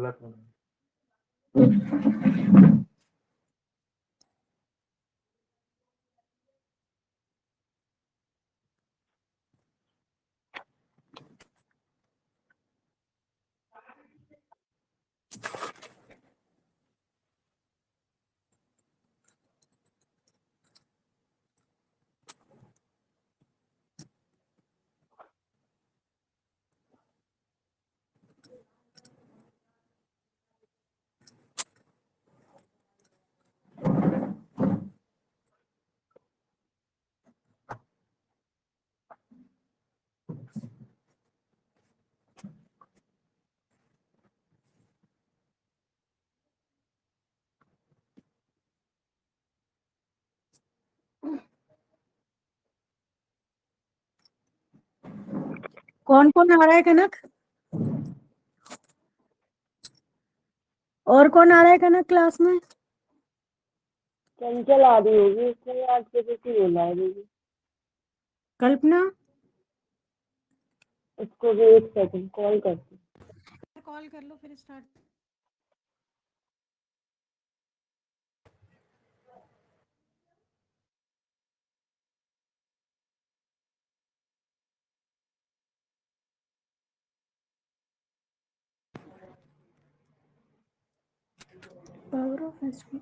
गलत होना। कौन कौन आ रहा है कनक? और कौन आ रहा है कनक क्लास में? चंचल आ रही होगी, उसने आज से किसी बोला है दीदी। कल्पना उसको भी एक सेकंड कॉल करती। कॉल कर लो फिर स्टार्ट। पावर ऑफ एसपी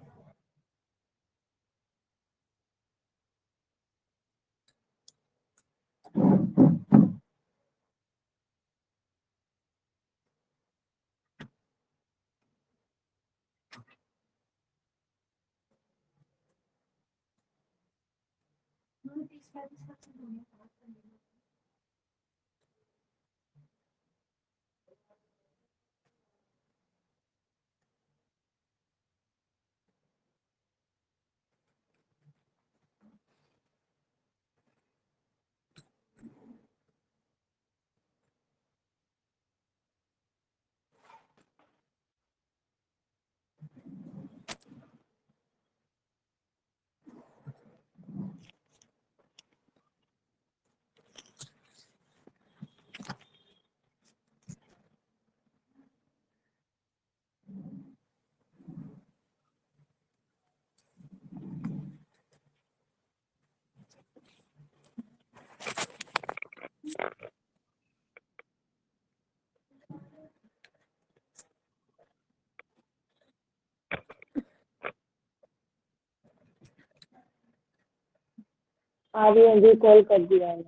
आ रही है, अभी कॉल कर दिया है।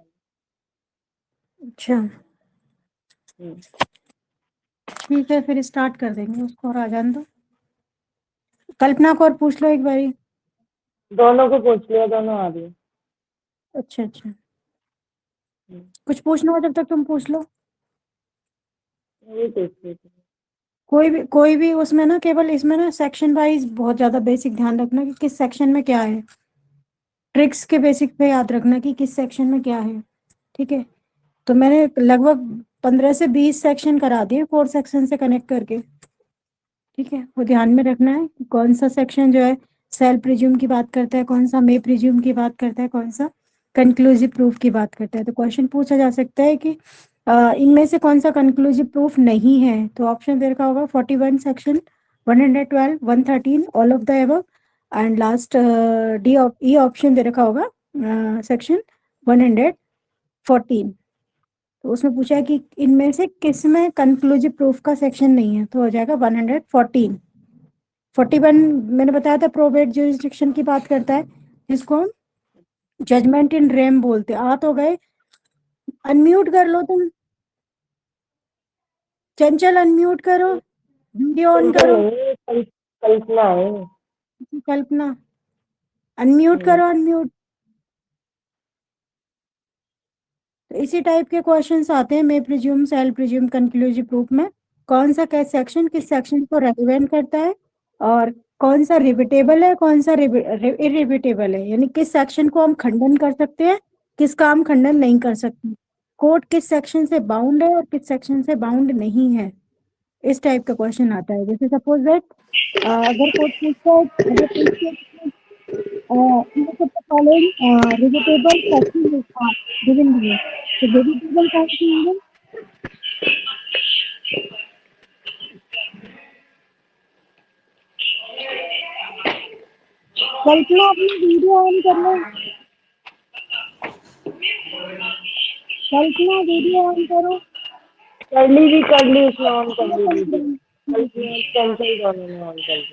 अच्छा ठीक है, फिर स्टार्ट कर देंगे उसको और आ जाने दो। कल्पना को और पूछ लो एक बारी। दोनों को पूछ लिया, दोनों आ रही है। अच्छा अच्छा, कुछ पूछना हो जब तक तुम पूछ लो। वही पूछ रही थी। कोई भी उसमें ना, केवल इसमें ना सेक्शन वाइज बहुत ज्यादा बेसिक ध्यान रखना कि किस सेक्शन में क्या है। ट्रिक्स के बेसिक पे याद रखना कि किस सेक्शन में क्या है। ठीक है, तो मैंने लगभग 15 से 20 सेक्शन करा दिए 4 सेक्शन से कनेक्ट करके। ठीक है, वो ध्यान में रखना है कि कौन सा सेक्शन जो है सेल प्रिज्यूम की बात करता है, कौन सा मे प्रिज्यूम की बात करता है, कौन सा कंक्लूसिव प्रूफ की बात करता है। तो क्वेश्चन पूछा जा सकता है कि इनमें से कौन सा कंक्लूसिव प्रूफ नहीं है। तो ऑप्शन दे रखा होगा 41 section, 112, 113, all of the above, and last D E option दे रखा होगा सेक्शन 114। तो उसमें पूछा है कि इनमें से किस में कंक्लूसिव प्रूफ का सेक्शन नहीं है, तो हो जाएगा 114। 41 मैंने बताया था प्रोबेट ज्यूरिसडिक्शन की बात करता है, जिसको हम जजमेंट इन रेम बोलते हैं। आ तो गए, अनम्यूट कर लो तुम। चंचल अनम्यूट करो, वीडियो ऑन चंचल करो। नहीं, कल्पना है। कल्पना अनम्यूट करो, अनम्यूट। तो इसी टाइप के क्वेश्चंस आते हैं may presume, shall presume, conclusive proof में कौन सा क्या सेक्शन किस सेक्शन को रेलिवेंट करता है, और कौन सा रिपीटेबल है, कौन सा इरिपीटेबल है, यानी किस सेक्शन को हम खंडन कर सकते हैं, किसका हम खंडन नहीं कर सकते, कोर्ट किस सेक्शन से बाउंड है और किस सेक्शन से बाउंड नहीं है। इस टाइप का क्वेश्चन आता है। जैसे सपोज दैट अगर कोर्ट पूछता है, अगर पूछता है फॉलोइंग रिपीटेबल सेक्शन गिवन है, तो वेरिएबल कौन सी होंगे? कल्पना अपनी वीडियो ऑन कर लो। कल्पना वीडियो ऑन करो। कर ली उसने ऑन कर ली वीडियो। कल्पना चंचल दोनों ने ऑन कर ली।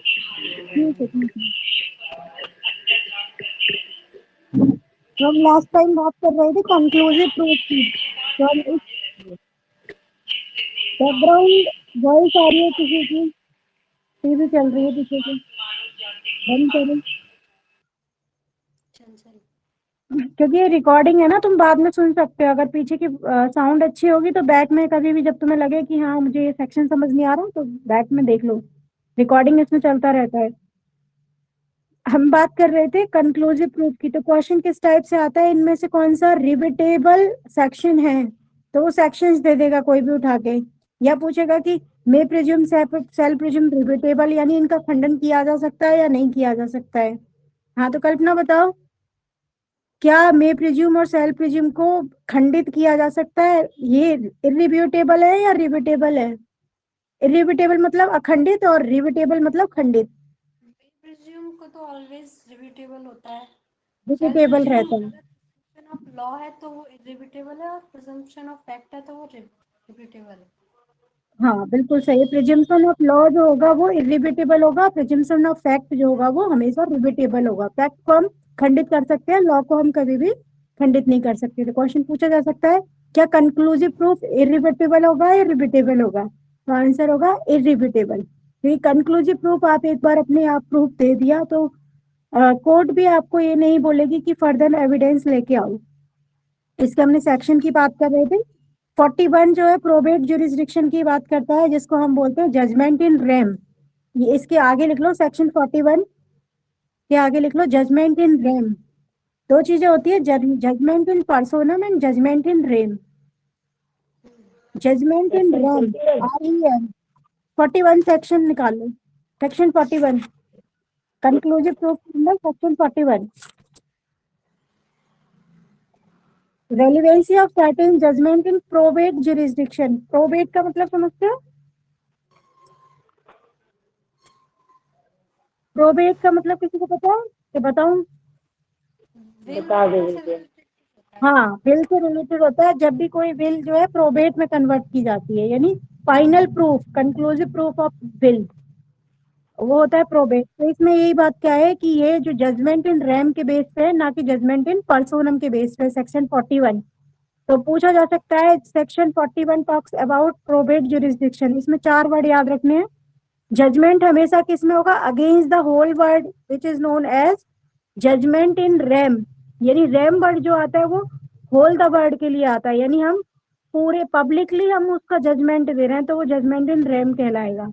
ठीक है ठीक है। तो हम लास्ट टाइम बात कर रहे थे कंक्लूसिव प्रूफ की। तो हम इस बैकग्राउंड वॉइस आ रही है किसी की, टीवी चल रही है पीछे से, बंद करो क्योंकि ये रिकॉर्डिंग है ना, तुम बाद में सुन सकते हो। अगर पीछे की साउंड अच्छी होगी तो बैक में कभी भी जब तुम्हें लगे कि हाँ मुझे ये सेक्शन समझ नहीं आ रहा तो बैक में देख लो, रिकॉर्डिंग इसमें चलता रहता है। हम बात कर रहे थे कंक्लूसिव प्रूफ की। तो क्वेश्चन किस टाइप से आता है, इनमें से कौन सा रिविटेबल सेक्शन है, तो वो सेक्शंस दे देगा कोई भी उठा के, या पूछेगा कि मे प्रिज्यूम सेल प्रिज्यूम रिविटेबल, यानी इनका खंडन किया जा सकता है या नहीं किया जा सकता है। हाँ तो कल्पना बताओ, क्या मे प्रिज्यूम और सेल प्रिज्यूम को खंडित किया जा सकता है, ये इरिव्यूटेबल है या रिविटेबल है। इरिव्यूटेबल मतलब अखंडित और रिविटेबल मतलब खंडित। प्रिज्यूम को तो ऑलवेज रिव्यूटेबल होता है। रिविटेबल रहता है। प्रिजम्पशन ऑफ लॉ है तो वो इरिव्यूटेबल है, और प्रिजम्पशन ऑफ फैक्ट है तो वो रिव्यूटेबल है। हाँ बिल्कुल सही। प्रिजम्पशन ऑफ लॉ जो होगा वो इरिविटेबल होगा, प्रिजम्पशन ऑफ फैक्ट जो होगा वो हमेशा रिविटेबल होगा। फैक्ट को हम खंडित कर सकते हैं, लॉ को हम कभी भी खंडित नहीं कर सकते। तो क्वेश्चन पूछा जा सकता है क्या कंक्लूसिव प्रूफ इरिविटेबल होगा या रिविटेबल होगा, तो आंसर होगा इरिविटेबल। तो कंक्लूसिव प्रूफ आप एक बार अपने आप प्रूफ दे दिया तो कोर्ट भी आपको ये नहीं बोलेगी कि फर्दर एविडेंस लेके आओ। इसके हमने सेक्शन की बात कर रहे थे। 41 जो है प्रोबेट जुरिस्डिक्शन की बात करता है, जिसको हम बोलते हैं जजमेंट इन रेम। ये इसके आगे लिख लो, सेक्शन 41 के आगे लिख लो जजमेंट इन रेम। दो चीजें होती है, judgement in personam and judgement in rem. Judgement in section rem 41 REM 41 section निकालो, section 41 conclusive proof number section 41। Relevancy of certain judgement in probate jurisdiction. Probate का मतलब समझते हो, प्रोबेट का मतलब किसी को पता है कि बताऊं। बता दे से मुझे। हाँ विल से रिलेटेड होता है। जब भी कोई विल जो है प्रोबेट में कन्वर्ट की जाती है, यानी final proof conclusive proof of will, वो होता है प्रोबेट। तो इसमें यही बात क्या है कि ये जो जजमेंट इन रैम के बेस पे है, ना कि जजमेंट इन पर्सोनम के बेस पे, सेक्शन 41। तो पूछा जा सकता है section 41 talks about probate jurisdiction. इसमें चार वर्ड याद रखने हैं। जजमेंट हमेशा किस में होगा, against the whole world which is known as judgement in rem. यानी रैम वर्ड जो आता है वो होल द वर्ड के लिए आता है, यानी हम पूरे पब्लिकली हम उसका जजमेंट दे रहे हैं तो वो जजमेंट इन रैम कहलाएगा।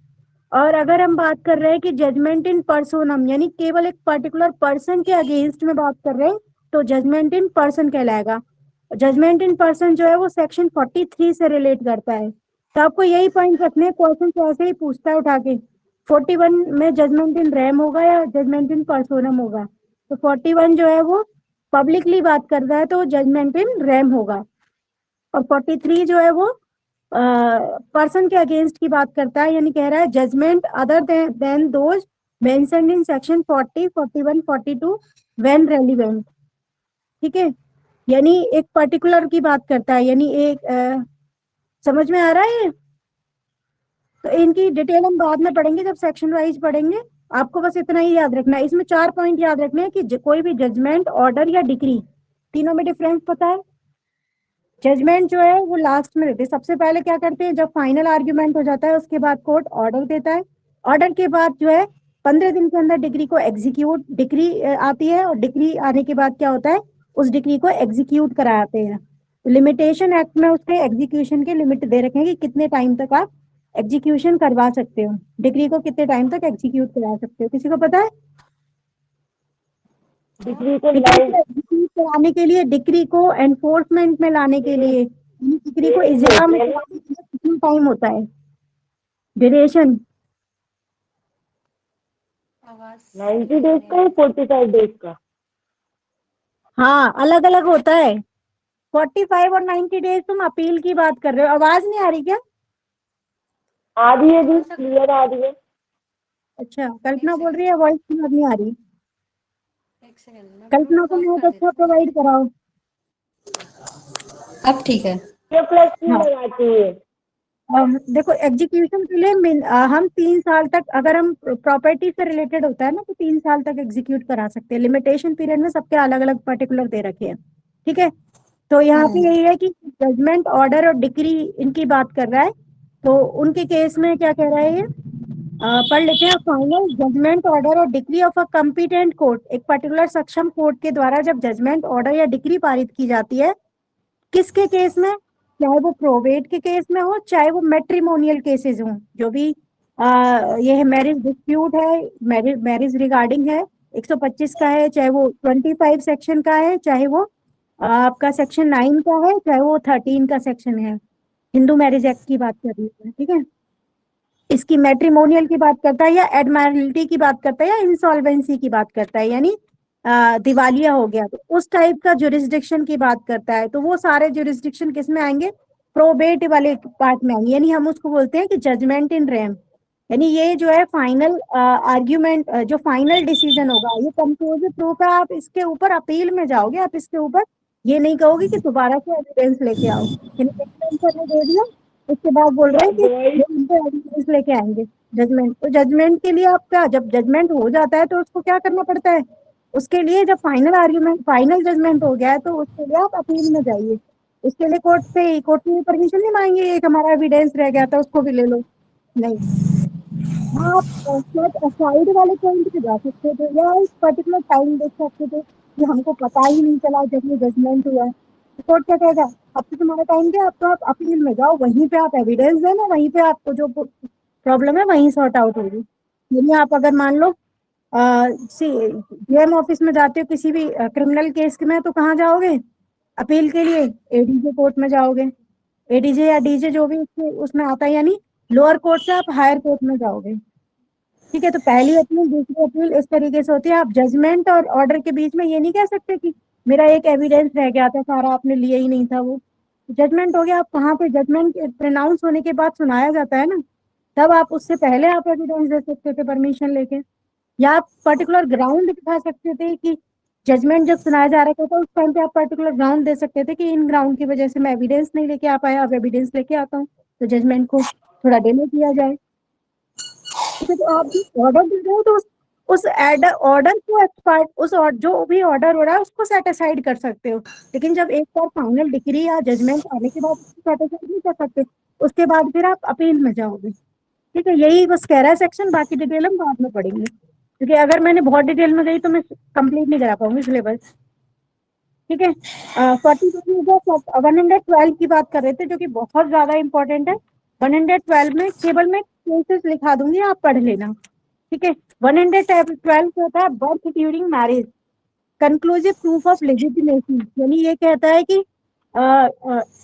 और अगर हम बात कर रहे हैं कि जजमेंट इन पर्सोनम, यानी केवल एक पर्टिकुलर पर्सन के अगेंस्ट में बात कर रहे हैं, तो जजमेंट इन पर्सन कहलाएगा। जजमेंट इन पर्सन जो है वो सेक्शन 43 से रिलेट करता है। तो आपको यही पॉइंट रखने हैं, क्वेश्चन ऐसे ही पूछता है उठा के। 41 में जजमेंट इन रैम होगा या जजमेंट इन पर्सोनम होगा। तो 41 जो है वो पब्लिकली बात कर रहा है तो जजमेंट इन रैम होगा, और 43 जो है वो पर्सन के अगेंस्ट की बात करता है, यानी कह रहा है judgement other than those mentioned in section 40, 41, 42 when relevant. ठीक है, यानी एक पर्टिकुलर की बात करता है, यानी एक समझ में आ रहा है ये। तो इनकी डिटेल हम बाद में पढ़ेंगे जब सेक्शन वाइज पढ़ेंगे। आपको बस इतना ही याद रखना है, इसमें चार पॉइंट याद रखने हैं कि कोई भी जजमेंट, ऑर्डर या डिक्री, तीनों में डिफरेंस पता है। जजमेंट जो है वो लास्ट में देते हैं। सबसे पहले क्या करते हैं, जब फाइनल आर्ग्यूमेंट हो जाता है उसके बाद कोर्ट ऑर्डर देता है। ऑर्डर के बाद जो है 15 दिन के अंदर डिग्री को एग्जीक्यूट, डिग्री आती है, और डिग्री आने के बाद क्या होता है, उस डिग्री को एग्जीक्यूट कराते हैं। लिमिटेशन एक्ट में उसके एग्जीक्यूशन के लिमिट दे रखे हैं कि कितने टाइम तक आप एग्जीक्यूशन करवा सकते हो, डिग्री को कितने टाइम तक एग्जीक्यूट करा सकते हो, किसी को पता है। डिग्री को डिग्री लाइव को एग्जीक्यूट कराने के लिए, डिग्री को एनफोर्समेंट में लाने के लिए, डिग्री को डेज इजरा में होती है ना, कराने के लिए कितना टाइम होता है, ड्यूरेशन। आवाज 90 डेज का या 45 डेज का। हाँ अलग अलग होता है। 45 और 90 डेज। तुम अपील की बात कर रहे हो, आवाज नहीं आ रही क्या। आ रही है दी, थोड़ा सा क्लियर आ रही है। अच्छा एक कल्पना बोल रही सेकंड। है वॉइस क्लियर नहीं आ रही। एक सेकंड मैं कल्पना ब्लूटूथ को ऑफ बहुत कर अच्छा देती प्रोवाइड कराओ। हूँ। अब ठीक है। ये प्लस क्यों हाँ, लगाती है? देखो एग्जीक्यूशन के लिए हम 3 साल तक, अगर हम प्रॉपर्टी से रिलेटेड होता है ना तो 3 साल तक एग्जीक्यूट करा सकते हैं। लिमिटेशन पीरियड में सबके अलग अलग पर्टिकुलर दे रखे हैं, ठीक है। तो यहाँ पे यही है कि जजमेंट, ऑर्डर और डिक्री इनकी बात कर रहा है। तो उनके केस में क्या कह रहा है ये, पढ़ लेते हैं। फाइनल जजमेंट, ऑर्डर और decree of a competent court, एक पर्टिकुलर सक्षम कोर्ट के द्वारा जब जजमेंट, ऑर्डर या डिक्री पारित की जाती है, किसके केस में, चाहे वो प्रोवेट के केस में हो, चाहे वो मैट्रिमोनियल केसेस हों, जो भी ये है मैरिज डिस्प्यूट है, मैरिज रिगार्डिंग है, 125 का है, चाहे वो 25 सेक्शन का है, चाहे वो आपका सेक्शन 9 का है, चाहे वो 13 का सेक्शन है। हिंदू मैरिज एक्ट की बात कर रही है, ठीक है। इसकी मैट्रिमोनियल की बात करता है या एडमायरलिटी की बात करता है या इंसॉल्वेंसी की बात करता है, यानी दिवालिया हो गया, तो उस टाइप का जुरिस्डिक्शन की बात करता है। तो वो सारे जुरिस्डिक्शन किस में आएंगे, प्रोबेट वाले पार्ट में आएंगे, यानी हम उसको बोलते हैं कि जजमेंट इन रेम। यानी ये जो है फाइनल आर्ग्यूमेंट, जो फाइनल डिसीजन होगा, ये कंक्लूसिव प्रूफ है। आप इसके ऊपर अपील में जाओगे, आप इसके ऊपर ये नहीं कहोगे कि दोबारा से एविडेंस लेके आओ, यानी आंसर ने दे दिया, उसके बाद बोल रहे हैं कि वही वो उनको एविडेंस लेके आएंगे जजमेंट। तो जजमेंट के लिए आपका जब जजमेंट हो जाता है तो उसको क्या करना पड़ता है, उसके लिए जब फाइनल आर्ग्यूमेंट, फाइनल जजमेंट हो गया है तो उसके लिए आप अपील में जाइए। उसके लिए कोर्ट से परमिशन नहीं मांगेंगे, एक हमारा एविडेंस रह गया था उसको भी ले लो, नहीं। हाँ, आप साइड वाले पॉइंट पे जा सकते थे या एक पर्टिकुलर टाइम देख सकते थे कि हमको पता ही नहीं चला जब ये जजमेंट हुआ है। कोर्ट क्या कहेगा, अब तो तुम्हारा टाइम गया, अब तो आप अपील में जाओ, वहीं पे आप एविडेंस देना, वहीं पे आपको जो प्रॉब्लम है वहीं सॉर्ट आउट होगी। यानी आप अगर मान लो डीएम ऑफिस में जाते हो किसी भी क्रिमिनल केस में, तो कहाँ जाओगे अपील के लिए, एडीजे कोर्ट में जाओगे, एडीजे या डीजे जो भी उसमें आता है, यानी लोअर कोर्ट से आप हायर कोर्ट में जाओगे, ठीक है। तो पहली अपील, दूसरी अपील इस तरीके से होती है। आप जजमेंट और ऑर्डर के बीच में ये नहीं कह सकते कि मेरा एक एविडेंस रह गया था, सारा आपने लिया ही नहीं था, वो जजमेंट हो गया। आप कहाँ पे, जजमेंट प्रोनाउंस होने के बाद सुनाया जाता है ना, तब आप उससे पहले आप एविडेंस दे सकते थे परमिशन लेके, या आप पर्टिकुलर ग्राउंड दिखा सकते थे कि जजमेंट जब सुनाया जा रहा था उस टाइम पे आप पर्टिकुलर ग्राउंड दे सकते थे कि इन ग्राउंड की वजह से मैं एविडेंस नहीं लेके आ पाया, अब एविडेंस लेके आता हूँ, तो जजमेंट को थोड़ा डिले किया जाए, ठीक है। तो आप जो ऑर्डर दे रहे हो तो उस ऑर्डर को एक्सपार्ट, जो भी ऑर्डर हो रहा है उसको सेटिसाइड कर सकते हो, लेकिन जब एक बार फाइनल डिग्री या जजमेंट आने के बाद उसको सेटिसाइड नहीं कर सकते, उसके बाद फिर आप अपील में जाओगे, ठीक है। यही बस कह रहा है सेक्शन, बाकी डिटेल हम बाद में पढ़ेंगे, क्योंकि अगर मैंने बहुत डिटेल में गई तो मैं कंप्लीट नहीं करा पाऊंगी सिलेबस, ठीक है। 112 की बात कर रहे थे, जो कि बहुत ज्यादा इंपॉर्टेंट है। 112 में केवल मैं केसेस लिखा दूंगी, आप पढ़ लेना, ठीक है। 112 होता है birth during marriage, conclusive proof of legitimacy, यानी ये कहता है कि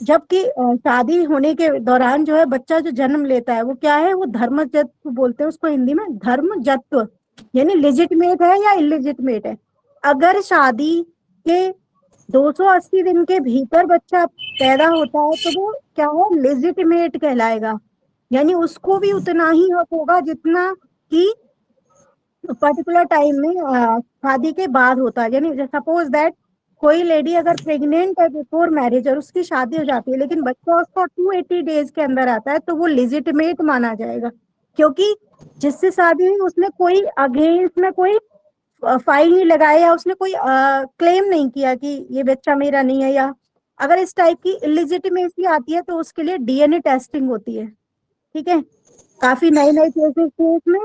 जबकि शादी होने के दौरान जो है बच्चा जो जन्म लेता है वो क्या है, वो धर्मजत्व बोलते हैं उसको हिंदी में, धर्मजत्व, यानी लेजिटिमेट है या इलेजिटिमेट है। अगर शादी के 280 दिन के भीतर बच्चा पैदा होता है तो वो क्या है, लेजिटिमेट कहलाएगा, यानी उसको भी उतना ही हक होगा जितना कि पर्टिकुलर टाइम में शादी के बाद होता है। यानी सपोज दैट कोई लेडी अगर प्रेग्नेंट है बिफोर मैरिज और उसकी शादी हो जाती है लेकिन बच्चा उसको 280 डेज के अंदर आता है, तो वो लेजिटिमेट माना जाएगा, क्योंकि जिससे शादी हुई उसने कोई अगेंस्ट में कोई फाइल नहीं लगाया या उसने कोई क्लेम नहीं किया कि ये बच्चा मेरा नहीं है, या अगर इस टाइप की इलिजिटिमेसी आती है तो उसके लिए डीएनए टेस्टिंग होती है, ठीक है। काफी नए नए केसेस थे इसमें।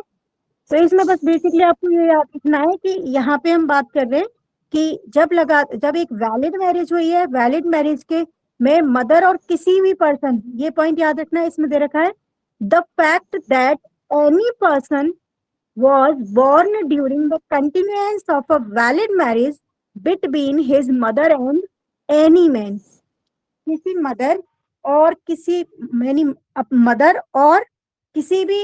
तो इसमें बस बेसिकली आपको ये याद रखना है कि यहाँ पे हम बात कर रहे हैं कि जब एक वैलिड मैरिज हुई है, वैलिड मैरिज के में मदर और किसी भी पर्सन, ये पॉइंट याद रखना है, इसमें दे रखा है the fact that any person was born during the continuance of a valid marriage between his mother and any man, किसी मदर और किसी यानी मदर और किसी भी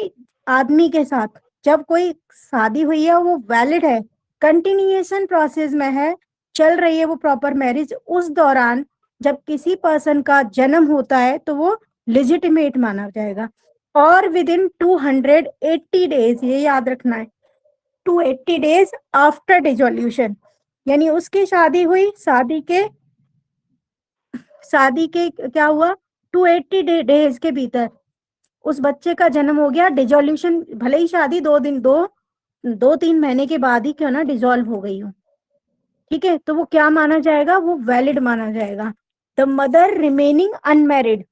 आदमी के साथ जब कोई शादी हुई है, वो वैलिड है, कंटिन्यूएशन प्रोसेस में है, चल रही है वो प्रॉपर मैरिज, उस दौरान जब किसी पर्सन का जन्म होता है तो वो लेजिटिमेट माना जाएगा, और विद इन 280 डेज, ये याद रखना है, 280 डेज आफ्टर डिसोल्यूशन, यानी उसकी शादी हुई, शादी के क्या हुआ 280 डेज के भीतर उस बच्चे का जन्म हो गया। डिजोल्यूशन भले ही शादी 2-3 महीने के बाद ही क्यों ना डिजोल्व हो गई हो, ठीक है, तो वो क्या माना जाएगा, वो वैलिड माना जाएगा। The mother remaining unmarried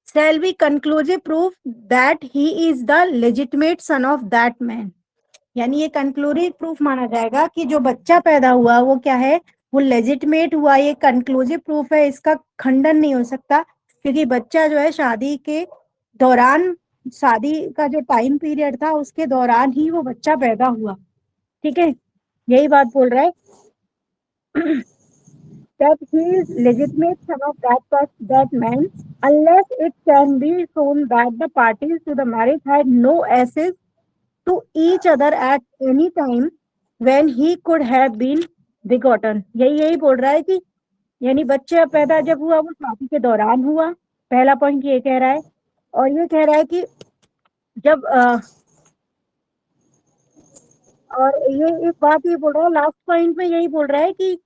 shall be conclusive proof that he is the legitimate son of that man। यानी ये कंक्लूसिव प्रूफ माना जाएगा कि जो बच्चा पैदा हुआ वो क्या है, वो लेजिटमेट हुआ। ये कंक्लूसिव प्रूफ है, इसका खंडन नहीं हो सकता, क्योंकि बच्चा जो है शादी के दौरान, शादी का जो टाइम पीरियड था उसके दौरान ही वो बच्चा पैदा हुआ, ठीक है, यही बात बोल रहा है। that he is legitimate son of that man unless it can be shown that the parties to the marriage had no access to each other at any time when he could have been begotten। यही बोल रहा है कि यानी बच्चा पैदा जब हुआ वो शादी के दौरान हुआ, पहला पॉइंट ये कह रहा है। और ये कह रहा है कि जब और ये एक बात ये बोल रहा है लास्ट पॉइंट में, यही बोल रहा है कि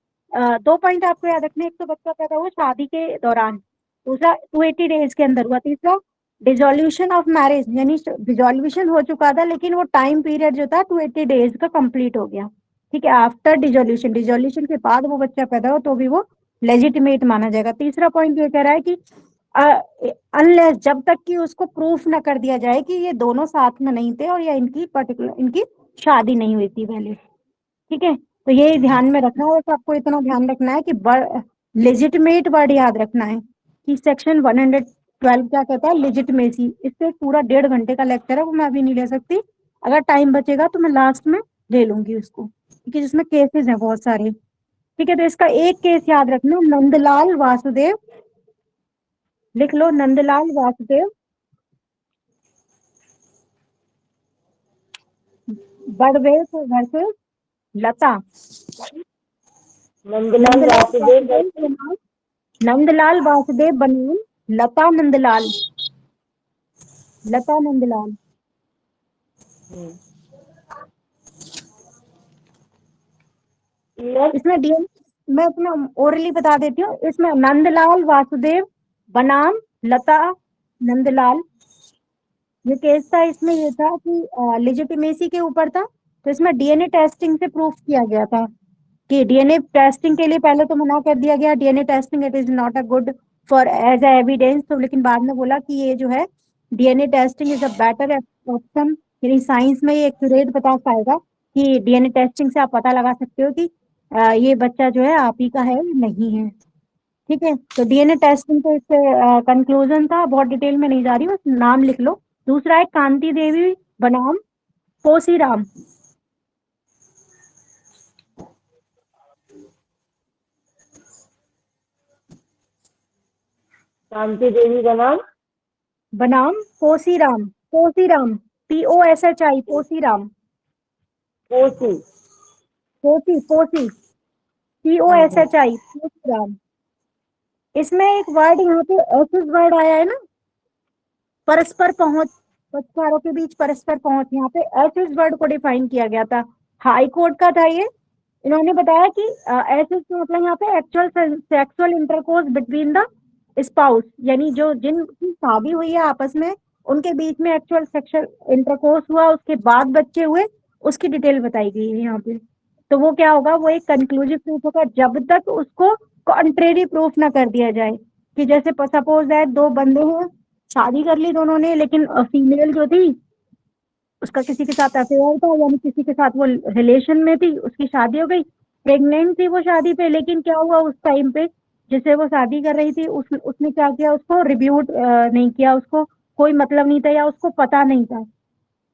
2 पॉइंट आपको याद रखना, एक तो बच्चा पैदा हुआ शादी के दौरान, दूसरा 280 डेज के अंदर हुआ, तीसरा डिसोल्यूशन ऑफ मैरिज, यानी डिसोल्यूशन हो चुका था लेकिन वो टाइम पीरियड जो था 280 डेज का कंप्लीट हो गया, ठीक है, आफ्टर डिसोल्यूशन, डिसोल्यूशन के बाद वो बच्चा पैदा हो तो भी वो लेजिटिमेट माना जाएगा। तीसरा पॉइंट ये कह रहा है कि अनलेस, जब तक कि उसको प्रूफ ना कर दिया जाए कि ये दोनों साथ में नहीं थे और या इनकी शादी नहीं हुई थी पहले, ठीक है, तो ये ध्यान में रखना है। आपको इतना ध्यान रखना है कि लेजिटिमेट वर्ड याद रखना है कि सेक्शन 112 क्या कहता है, लेजिटिमेसी। इससे पूरा 1.5 घंटे का लेक्चर है, वो मैं अभी नहीं ले सकती, अगर टाइम बचेगा तो मैं लास्ट में ले लूंगी उसको, क्योंकि जिसमें केसेस हैं बहुत सारे, ठीक है। तो इसका एक केस याद रखना, नंदलाल वासुदेव, लिख लो नंदलाल वासुदेव बड़वेल वर्सेस लता, नंदलाल वासुदेव नंदलाल वासुदेव बनाम लता नंदलाल, लता नंदलाल। इसमें डीएन मैं अपना ओरली बता देती हूँ, इसमें नंदलाल वासुदेव बनाम लता नंदलाल, ये केस था। इसमें ये था कि लेजिटिमेसी के ऊपर था, तो इसमें डीएनए टेस्टिंग से प्रूफ किया गया था कि डीएनए टेस्टिंग के लिए पहले तो मना कर दिया गया, DNA testing it is not a good for as a evidence, तो लेकिन बाद में बोला कि ये जो है DNA testing is a better option, यानी साइंस में ये एक्यूरेट बता पाएगा कि डीएनए टेस्टिंग से आप पता लगा सकते हो कि ये बच्चा जो है आप ही का है या नहीं है, ठीक है। तो डीएनए टेस्टिंग तो इससे कंक्लूजन था, बहुत डिटेल में नहीं जा रही, बस नाम लिख लो। दूसरा है कांति देवी बनाम पोसीराम, कांति देवी बनाम पोसीराम, पोसीराम POSHI पोसीराम, पोसी पोसी पोसी POSHI पोसीराम। इसमें एक वर्ड यहाँ पे एसिस वर्ड आया है ना, परस्पर पहुंच, पक्षकारों के बीच परस्पर पहुंच, यहाँ पे एसिस वर्ड को डिफाइन किया गया था, हाई कोर्ट का था ये। इन्होंने बताया कि एसिस मतलब यहाँ पे actual sexual intercourse between the spouse, यानी जो जिनकी शादी हुई है आपस में उनके बीच में एक्चुअल सेक्सुअल इंटरकोर्स हुआ, उसके बाद बच्चे हुए, उसकी डिटेल बताई गई है यहाँ पे। तो वो क्या होगा, वो एक कंक्लूसिव प्रूफ होगा जब तक उसको कॉन्ट्रेरी प्रूफ ना कर दिया जाए, कि जैसे सपोज दैट दो बंदे हैं, शादी कर ली दोनों ने, लेकिन फीमेल जो थी उसका किसी के साथ अफेयर था, यानी किसी के साथ वो रिलेशन में थी, उसकी शादी हो गई, प्रेग्नेंट थी वो शादी पे, लेकिन क्या हुआ उस टाइम पे जिसे वो शादी कर रही थी उसने क्या किया, उसको रिब्यूट नहीं किया, उसको कोई मतलब नहीं था या उसको पता नहीं था,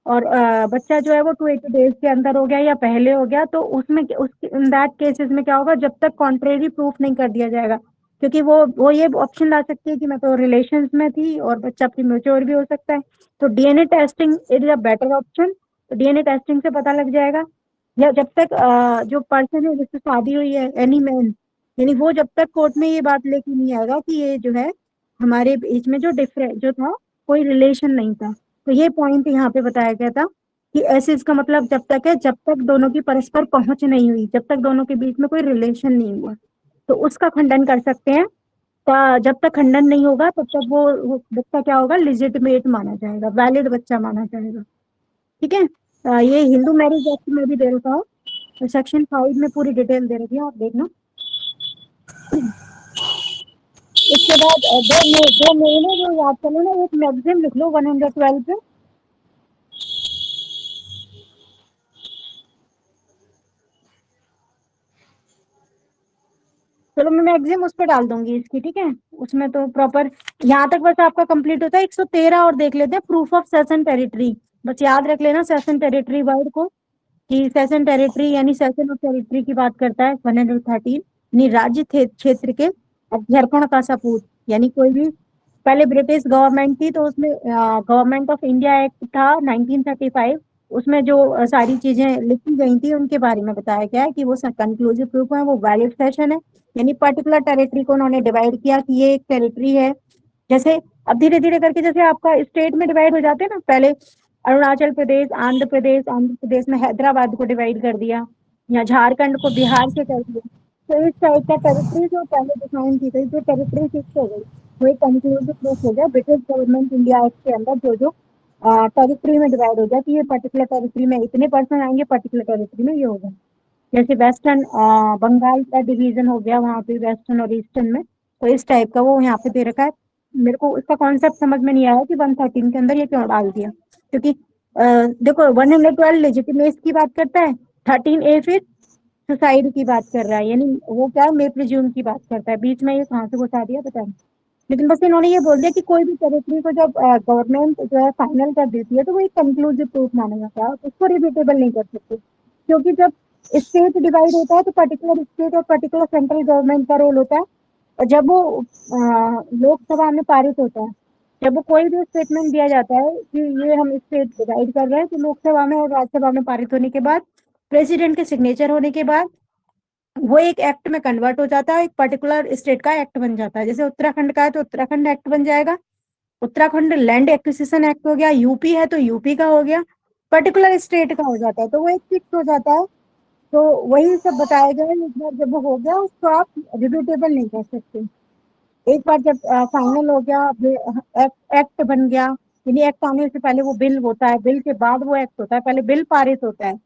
और बच्चा जो है वो 280 डेज के अंदर हो गया या पहले हो गया, तो उसमें इन दैट केसेस में क्या होगा, जब तक कॉन्ट्रेरी प्रूफ नहीं कर दिया जाएगा, क्योंकि वो ये ऑप्शन ला सकती है कि मैं तो रिलेशंस में थी और बच्चा प्रीमेच्योर भी हो सकता है, तो DNA testing is a better option, तो डीएनए टेस्टिंग से पता लग जाएगा। या जब तक जो पर्सन है जिससे शादी हुई है एनी मैन, यानी वो जब तक कोर्ट में ये बात लेके नहीं आएगा कि ये जो है हमारे बीच में जो डिफरेंट जो था कोई रिलेशन नहीं था, तो ये पॉइंट यहाँ पे बताया गया था कि ऐसे इसका मतलब जब तक है जब तक दोनों की परस्पर पहुंच नहीं हुई, जब तक दोनों के बीच में कोई रिलेशन नहीं हुआ, तो उसका खंडन कर सकते हैं। जब तक खंडन नहीं होगा तब तक वो बच्चा क्या होगा, लिजिटिमेट माना जाएगा, वैलिड बच्चा माना जाएगा। ठीक है। ये हिंदू मैरिज एक्ट में भी दे रखा है, तो सेक्शन 5 में पूरी डिटेल दे रखी है, आप देखना। इसके बाद दो महीने जो याद कर लो ना, एक मैगजीन लिख लो 112 पे। चलो मैं मैगजीन उस पर डाल दूंगी इसकी, ठीक है। उसमें तो प्रॉपर यहाँ तक बस आपका कंप्लीट होता है। 113 और देख लेते हैं, प्रूफ ऑफ सेशन टेरिटरी। बस याद रख लेना सेशन टेरिटरी वर्ड को, कि सेशन टेरिटरी यानी सेशन ऑफ टेरिटरी की बात करता है 113, यानी राज्य क्षेत्र के अध्यर्पण का सपूत। यानी कोई भी पहले ब्रिटिश गवर्नमेंट थी, तो उसमें गवर्नमेंट ऑफ इंडिया एक्ट था 1935, उसमें जो सारी चीजें लिखी गई थी उनके बारे में बताया गया है कि वो कंक्लूसिव प्रूफ है, वो वैलिड सेशन है। यानी पर्टिकुलर टेरिटरी को उन्होंने डिवाइड किया कि ये एक टेरिटरी है। जैसे अब धीरे धीरे करके जैसे आपका स्टेट में डिवाइड हो जाते हैं ना, पहले अरुणाचल प्रदेश, आंध्र प्रदेश में हैदराबाद को डिवाइड कर दिया, या झारखंड को बिहार से कर दिया। तो इस टाइप का टेरिटरी जो पहले डिफाइन की गई, जो टेरिटरी फिक्स हो गई, वो एक कंक्लूसिव प्रूफ हो गया ब्रिटिश गवर्नमेंट इंडिया एक्ट के अंदर। जो टेरिटरी में डिवाइड हो गया कि ये पर्टिकुलर टेरिटरी में इतने पर्सन आएंगे, पर्टिकुलर टेरिटरी में ये होगा। जैसे वेस्टर्न बंगाल का डिवीजन हो गया, वहां पे वेस्टर्न और ईस्टर्न में, तो इस टाइप का वो यहाँ पे दे रखा है। मेरे को इसका कॉन्सेप्ट समझ में नहीं आया कि 113 के अंदर ये क्यों डाल दिया, क्योंकि देखो 112 लेजिटिमेसी की बात करता है, 13A फिर सुसाइड की बात कर रहा है, यानी वो क्या है, मे प्रिज्यूम की बात करता है। बीच में ये कहाँ से घुसा दिया पता नहीं। लेकिन बस इन्होंने ये बोल दिया कि कोई भी टेरिटरी को जब गवर्नमेंट जो है फाइनल कर देती है, तो वो एक कंक्लूसिव प्रूफ माना जाता है, उसको रिपीटेबल नहीं कर सकते। क्योंकि जब स्टेट डिवाइड होता है तो पर्टिकुलर स्टेट और पर्टिकुलर सेंट्रल गवर्नमेंट का रोल होता है। और जब वो लोकसभा में पारित होता है, जब वो कोई भी स्टेटमेंट दिया जाता है कि ये हम स्टेट डिवाइड कर रहे हैं, तो लोकसभा में और राज्यसभा में पारित होने के बाद, प्रेसिडेंट के सिग्नेचर होने के बाद, वो एक एक्ट में कन्वर्ट हो जाता है, एक पर्टिकुलर स्टेट का एक्ट बन जाता है। जैसे उत्तराखंड का है तो उत्तराखंड एक्ट बन जाएगा, उत्तराखंड लैंड एक्विजिशन एक्ट हो गया, यूपी है तो यूपी का हो गया, पर्टिकुलर स्टेट का हो जाता है, तो वो एक फिक्स हो जाता है। तो वही सब बताया गया है। एक बार जब वो हो गया, उसको आप रिपीटेबल नहीं कर सकते। एक बार जब फाइनल हो गया, एक्ट बन गया, यानी एक्ट आने से पहले वो बिल होता है, बिल के बाद वो एक्ट होता है, पहले बिल पारित होता है,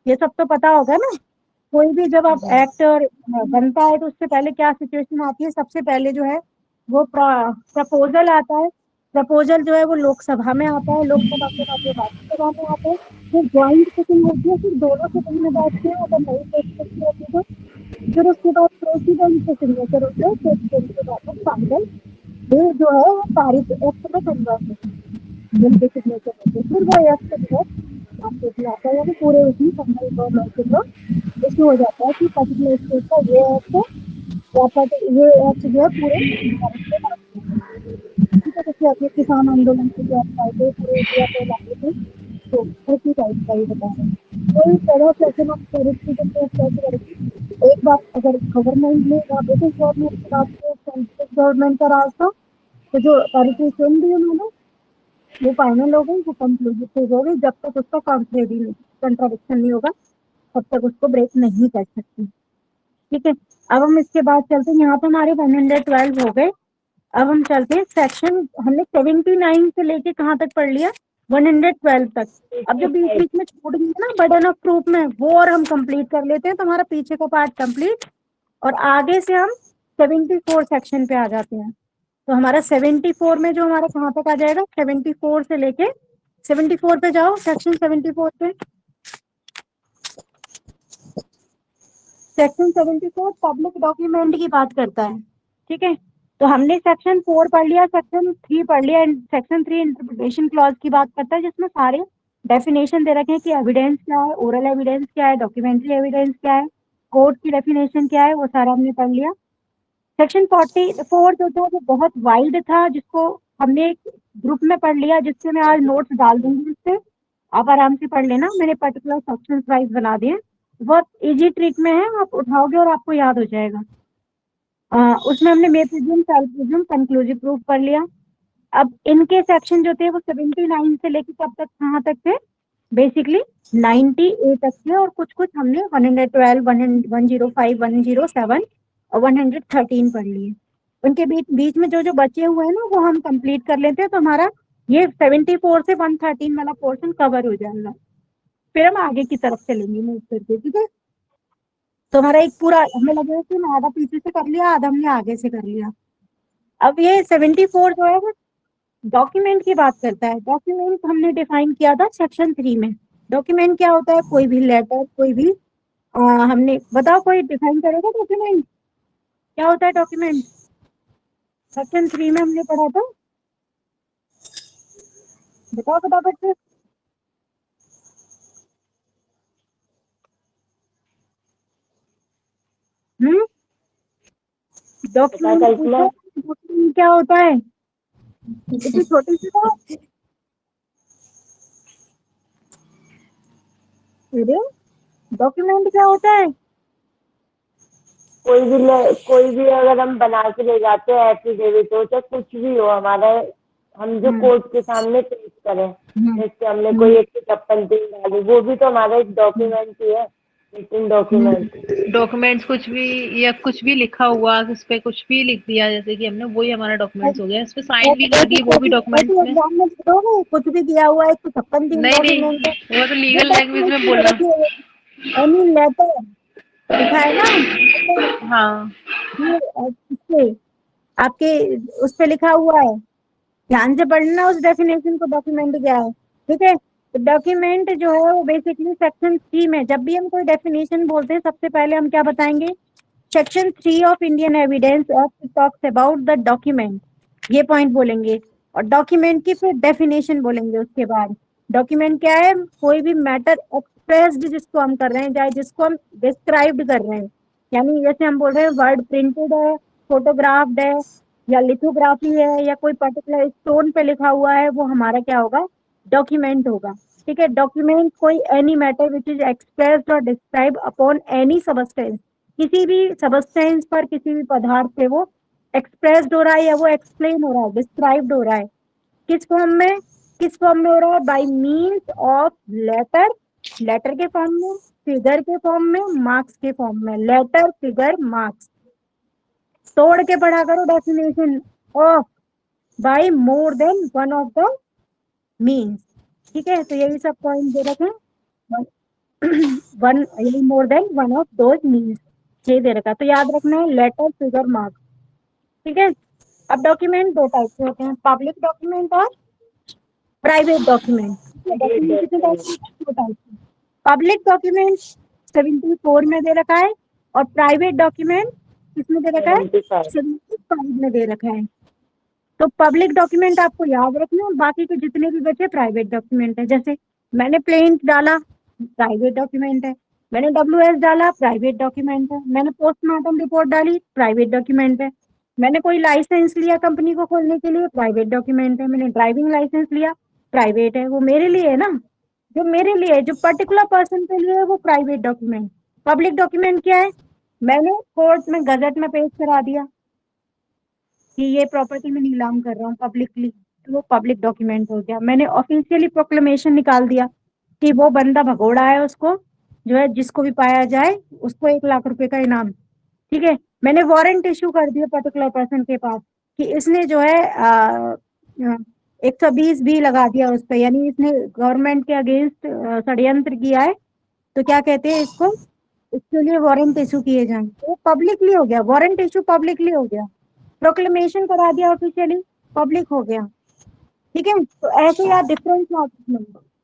ये सब तो पता होगा ना। कोई भी जब आप एक्ट और बनता है तो उससे पहले क्या सिचुएशन आती है, सबसे पहले जो है वो प्रपोजल आता है। प्रपोजल जो है वो लोकसभा में आता है, लोकसभा के बाद वो राज्यसभा में आता है, फिर ज्वाइंट सेशन होती है, फिर दोनों सदन में बैठते हैं, अगर नई प्रेसिडेंसी होती है तो फिर उसके बाद प्रेसिडेंट के सिग्नेचर होते हैं, प्रेसिडेंट के बाद फाइनल बिल जो है वो पारित एक्ट में कन्वर्ट होता है, बिल के सिग्नेचर होते हैं, फिर वो एक्ट जो है आपके भी आता है, यानी पूरे उसमें सेंट्रल गवर्नमेंट के थ्रू इशू हो जाता है कि पर्टिकुलर स्टेट का ये एक्ट या ये एक्ट जो है पूरे भारत में लागू है। ठीक है, जैसे अभी किसान आंदोलन के जो फायदे पूरे इंडिया पे लागू थे, तो उसी टाइप का ही बता रहे हैं। कोई तरह सेशन ऑफ टेरिटरी के प्रूफ कैसे करेगी। एक बात, अगर गवर्नमेंट में ब्रिटिश गवर्नमेंट की बात करें, सेंट्रल गवर्नमेंट का राज था, तो जो टेरिटरी चुन दी उन्होंने, वो फाइनल हो गई, वो कंक्लूसिव हो गई। जब तक उसका कंट्राडिक्शन नहीं होगा, तब तक उसको ब्रेक नहीं कर सकते। ठीक है। अब हम इसके बाद चलते हैं, यहाँ पे हमारे 112 हो गए। अब हम चलते हैं सेक्शन, हमने 79 से लेके कहाँ तक पढ़ लिया, 112 तक। अब जो बीच बीच में छूट गई ना बर्डन ऑफ प्रूफ में, वो और हम कंप्लीट कर लेते हैं, तो हमारा पीछे का पार्ट कंप्लीट, और आगे से हम 74 सेक्शन पे आ जाते हैं। तो हमारा 74 में जो हमारा कहाँ तक आ जाएगा, 74 से लेके 74 पे जाओ, सेक्शन 74 पे। सेक्शन 74 पब्लिक डॉक्यूमेंट की बात करता है। ठीक है, तो हमने सेक्शन 4 पढ़ लिया, सेक्शन 3 पढ़ लिया। सेक्शन 3 इंटरप्रिटेशन क्लॉज की बात करता है, जिसमें सारे डेफिनेशन दे रखे हैं कि एविडेंस क्या है, ओरल एविडेंस क्या है, डॉक्यूमेंट्री एविडेंस क्या है, कोर्ट की डेफिनेशन क्या है, वो सारा हमने पढ़ लिया। सेक्शन 44 जो था वो बहुत वाइड था, जिसको हमने एक ग्रुप में पढ़ लिया, जिससे मैं आज नोट्स डाल दूंगी, उससे आप आराम से पढ़ लेना। मैंने पर्टिकुलर सेक्शन वाइज बना दिए, बहुत इजी ट्रिक में है, आप उठाओगे और आपको याद हो जाएगा। उसमें हमने मे presume, self presume, conclusive proof पढ़ लिया। अब इनके सेक्शन जो थे वो 79 से लेकर कब तक, कहाँ तक थे, बेसिकली 98 तक के, और कुछ कुछ हमने 112, 105, 107 और 113 पढ़ लिए। उनके बीच बीच में जो जो बचे हुए हैं ना वो हम कंप्लीट कर लेते हैं, तो हमारा ये 74 से 113 वाला पोर्शन कवर हो जाएगा। फिर हम आगे की तरफ चलेंगे मूव करके, ठीक है। तो हमारा एक पूरा, हमें लगेगा कि हमने आधा पीछे से कर लिया, आधा हमने आगे से कर लिया। अब ये 74 जो है वो डॉक्यूमेंट की बात करता है। डॉक्यूमेंट हमने डिफाइन किया था सेक्शन 3 में। डॉक्यूमेंट क्या होता है? कोई भी लेटर, कोई भी हमने, बताओ कोई डिफाइन करेगा डॉक्यूमेंट क्या होता है? डॉक्यूमेंट सेक्शन 3 में हमने पढ़ा था, बताओ फटाफट से। डॉक्यूमेंट कल्पना। पूछो, डॉक्यूमेंट क्या होता है? इतनी छोटी सी बात। अरे डॉक्यूमेंट क्या होता है? कोई भी अगर हम बना के ले जाते हैं एफिडेविट हो चाहे कुछ भी हो हमारा, हम जो कोर्ट के सामने पेश करें, जैसे हमने कोई एक चप्पल दी डाली, वो भी तो हमारा एक डॉक्यूमेंट ही है, रिटन डॉक्यूमेंट। डॉक्यूमेंट्स कुछ भी, या कुछ भी लिखा हुआ उस पे कुछ भी लिख दिया जैसे कि हमने, वही हमारा डॉक्यूमेंट्स हो गया। इस पे साइन भी कर दिए, वो भी डॉक्यूमेंट्स में। एग्जाम में देखोगे कुछ भी दिया हुआ है तो 56 नहीं नहीं, डॉक्यूमेंट है। वो तो लीगल लैंग्वेज में बोलना। एनी लेटर लिखा है ना, हाँ ये इससे आपके उस पे लिखा हुआ है, ध्यान से पढ़ना उस डेफिनेशन को, डॉक्यूमेंट क्या है, ठीक है। तो डॉक्यूमेंट जो है वो बेसिकली सेक्शन 3 में, जब भी हम कोई डेफिनेशन बोलते हैं सबसे पहले हम क्या बताएंगे? Section 3 of Indian evidence act talks about the document, ये पॉइंट बोलेंगे। और डॉक्यूमेंट की फिर डेफिनेशन बोलेंगे उसके बाद। डॉक्यूमेंट क्या है? कोई भी मैटर एक्सप्रेस्ड जिसको हम कर रहे हैं, चाहे जिसको हम डिस्क्राइब्ड कर रहे हैं, यानी जैसे हम बोल रहे हैं वर्ड प्रिंटेड है, फोटोग्राफ्ड है, या लिथोग्राफी है, या कोई पर्टिकुलर स्टोन पे लिखा हुआ है, वो हमारा क्या होगा? डॉक्यूमेंट होगा, ठीक है। डॉक्यूमेंट कोई any matter which is expressed और डिस्क्राइब अपॉन एनी सबस्टेंस, किसी भी सबस्टेंस पर, किसी भी पदार्थ पे वो एक्सप्रेस्ड हो रहा है या वो एक्सप्लेन हो रहा है, डिस्क्राइब्ड हो रहा है, किस फॉर्म में? किस फॉर्म में हो रहा है? By means of letter, letter के फॉर्म में, फिगर के फॉर्म में, मार्क्स के फॉर्म में। Letter, figure, marks. तोड़ के पढ़ा करो definition of by more than one of the means, ठीक है। तो यही सब पॉइंट दे रखे हैं, वन, यही मोर than one of those means, ये दे रखा। तो याद रखना है लेटर, फिगर, मार्क्स, ठीक है। अब डॉक्यूमेंट दो टाइप के होते हैं, पब्लिक डॉक्यूमेंट और प्राइवेट डॉक्यूमेंट। डॉक्यूमेंट कितने टाइप के? दो टाइप के। पब्लिक डॉक्यूमेंट 74 में दे रखा है, और प्राइवेट डॉक्यूमेंट किसमें दे रखा है? 75। 75 में दे रखा है। तो पब्लिक डॉक्यूमेंट आपको याद रखना है, बाकी के जितने भी बचे प्राइवेट डॉक्यूमेंट है। जैसे मैंने प्लेन डाला, प्राइवेट डॉक्यूमेंट है। मैंने WS डाला, प्राइवेट डॉक्यूमेंट है। मैंने पोस्टमार्टम रिपोर्ट डाली, प्राइवेट डॉक्यूमेंट है। मैंने कोई लाइसेंस लिया कंपनी को खोलने के लिए, प्राइवेट डॉक्यूमेंट है। मैंने ड्राइविंग लाइसेंस लिया, प्राइवेट है, वो मेरे लिए है ना, जो मेरे लिए है, जो पर्टिकुलर पर्सन के लिए है, वो प्राइवेट डॉक्यूमेंट। पब्लिक डॉक्यूमेंट क्या है? मैंने कोर्ट में गजट में पेश करा दिया कि ये प्रॉपर्टी में नीलाम कर रहा हूँ पब्लिकली, तो वो पब्लिक डॉक्यूमेंट हो गया। मैंने ऑफिशियली प्रोक्लेमेशन निकाल दिया कि वो बंदा भगोड़ा है, उसको जो है जिसको भी पाया जाए उसको 1 लाख रुपए का इनाम, ठीक है। मैंने वारंट इशू कर दिया पर्टिकुलर पर्सन के पास कि इसने जो है 120 भी लगा दिया उस पर, यानी इसने गवर्नमेंट के अगेंस्ट षड्यंत्र किया है, तो क्या कहते हैं इसको, इसके लिए वारंट इशू किए जाएं। तो पब्लिकली हो गया, वारंट इशू पब्लिकली हो गया, प्रोक्लेमेशन करा दिया ऑफिशियली, पब्लिक हो गया, ठीक है। तो ऐसे यार डिफरेंस याद रखना।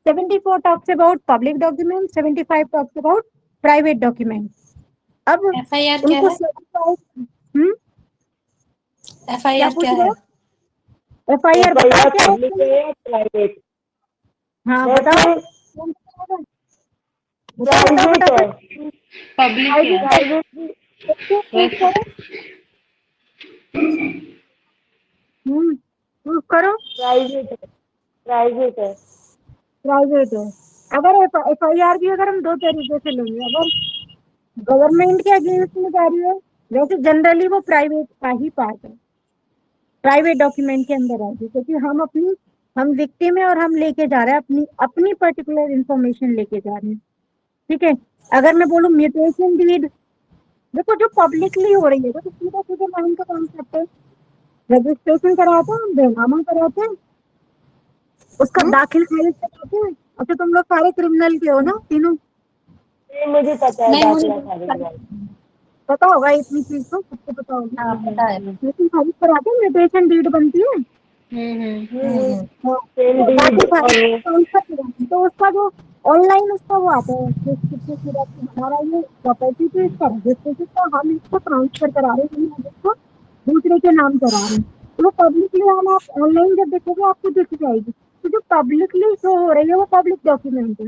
74 talks about public document, 75 talks about private document. अब FIR क्या उनको है? क्या FIR पूछ क्या रहे है? हो? FIR बताओ क्या है? पब्लिक है या प्राइवेट? हाँ वैसे बताओ, बताओ बताओ प्राइवेट है। फटाफट। पब्लिक है प्राइवेट भी प्रूफ वैसे। करो, प्रूफ करो। प्राइवेट है। प्राइवेट है। प्राइवेट है। अगर FIR भी अगर हम दो तरीके से लेंगे, अगर गवर्नमेंट के अगेंस्ट में जा रही है, वैसे जनरली वो प्राइवेट का ही पार्ट है, प्राइवेट डॉक्यूमेंट के अंदर आएगी, क्योंकि हम अपनी हम विक्टिम है और हम लेके जा रहे हैं अपनी अपनी पर्टिकुलर इंफॉर्मेशन लेके जा रहे हैं, ठीक है। अगर मैं बोलूँ म्यूटेशन डीड, देखो जो पब्लिकली हो रही है वो तो सीधा सीधे माइंड का कॉन्सेप्ट है। रजिस्ट्रेशन कराते हैं, बेनामा कराते हैं, उसका दाखिल खारिज कराते हैं। अच्छा तुम लोग सारे क्रिमिनल के हो ना तीनों? नहीं, मुझे पता है नहीं, मुझे दाखिला खारिज वाला। पता होगा इतनी चीज तो सबको पता होगी। हाँ पता है। लेकिन खारिज कराते हैं, म्यूटेशन डीड बनती है। हाँ, सेम तो डीड दाखिल खारिज और ट्रांसफर कराते हैं, तो उसका जो ऑनलाइन उसका वो आता है कि कितने की राशि हमारा ये प्रॉपर्टी पे इसका रजिस्ट्रेशन का हम इसको ट्रांसफर करा रहे हैं, हम इसको दूसरे के नाम करा रहे हैं। तो वो पब्लिकली हम आप ऑनलाइन जब देखोगे आपको दिख जाएगी। तो जो पब्लिकली शो हो रही है वो पब्लिक डॉक्यूमेंट है।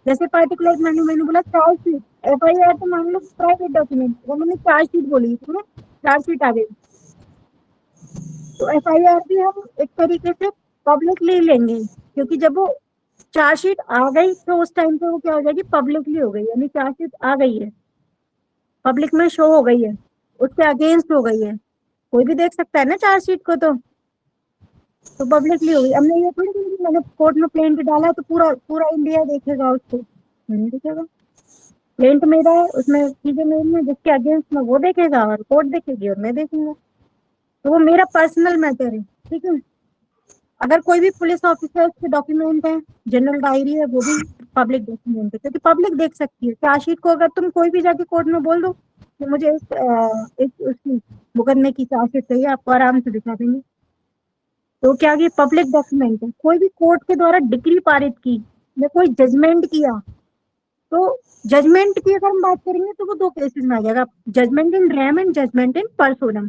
जैसे पर्टिकुलर मैंने बोला चार्जशीट, एफआईआर तो मान लो प्राइवेट डॉक्यूमेंट, वो मैंने चार्जशीट बोली थी ना, चार्जशीट आ गई, तो एफआईआर भी हम एक तरीके से पब्लिकली लेंगे, क्योंकि जब वो चार्जशीट आ गई तो उस टाइम पे वो क्या हो जाएगी, पब्लिकली हो गई, यानी चार्जशीट आ गई है, पब्लिक में शो हो गई है, उसके अगेंस्ट हो गई है, कोई भी देख सकता है ना चार्जशीट को, तो पब्लिकली हो गई। अब मैं ये थोड़ी कि मैंने कोर्ट में प्लेंट डाला तो पूरा पूरा इंडिया देखेगा उसको, नहीं देखेगा। प्लेंट मेरा है, उसमें चीजें मेरी हैं, जिसके अगेंस्ट में वो देखेगा और कोर्ट देखेगी और मैं देखूंगा, तो वो मेरा पर्सनल मैटर है, ठीक है। अगर कोई भी पुलिस ऑफिसर के डॉक्यूमेंट है, जनरल डायरी है, वो भी पब्लिक डॉक्यूमेंट है, क्योंकि पब्लिक देख सकती है। चार्जशीट को अगर तुम कोई भी जाके कोर्ट में बोल दो कि मुझे इस उसकी मुकदमे की चार्जशीट चाहिए, आपको आराम से दिखा देंगे। तो क्या ये पब्लिक डॉक्यूमेंट है। कोई भी कोर्ट के द्वारा डिग्री पारित की या कोई जजमेंट किया, तो जजमेंट की अगर हम बात करेंगे तो वो दो केसेस में आ जाएगा, judgement in rem and judgement in personam.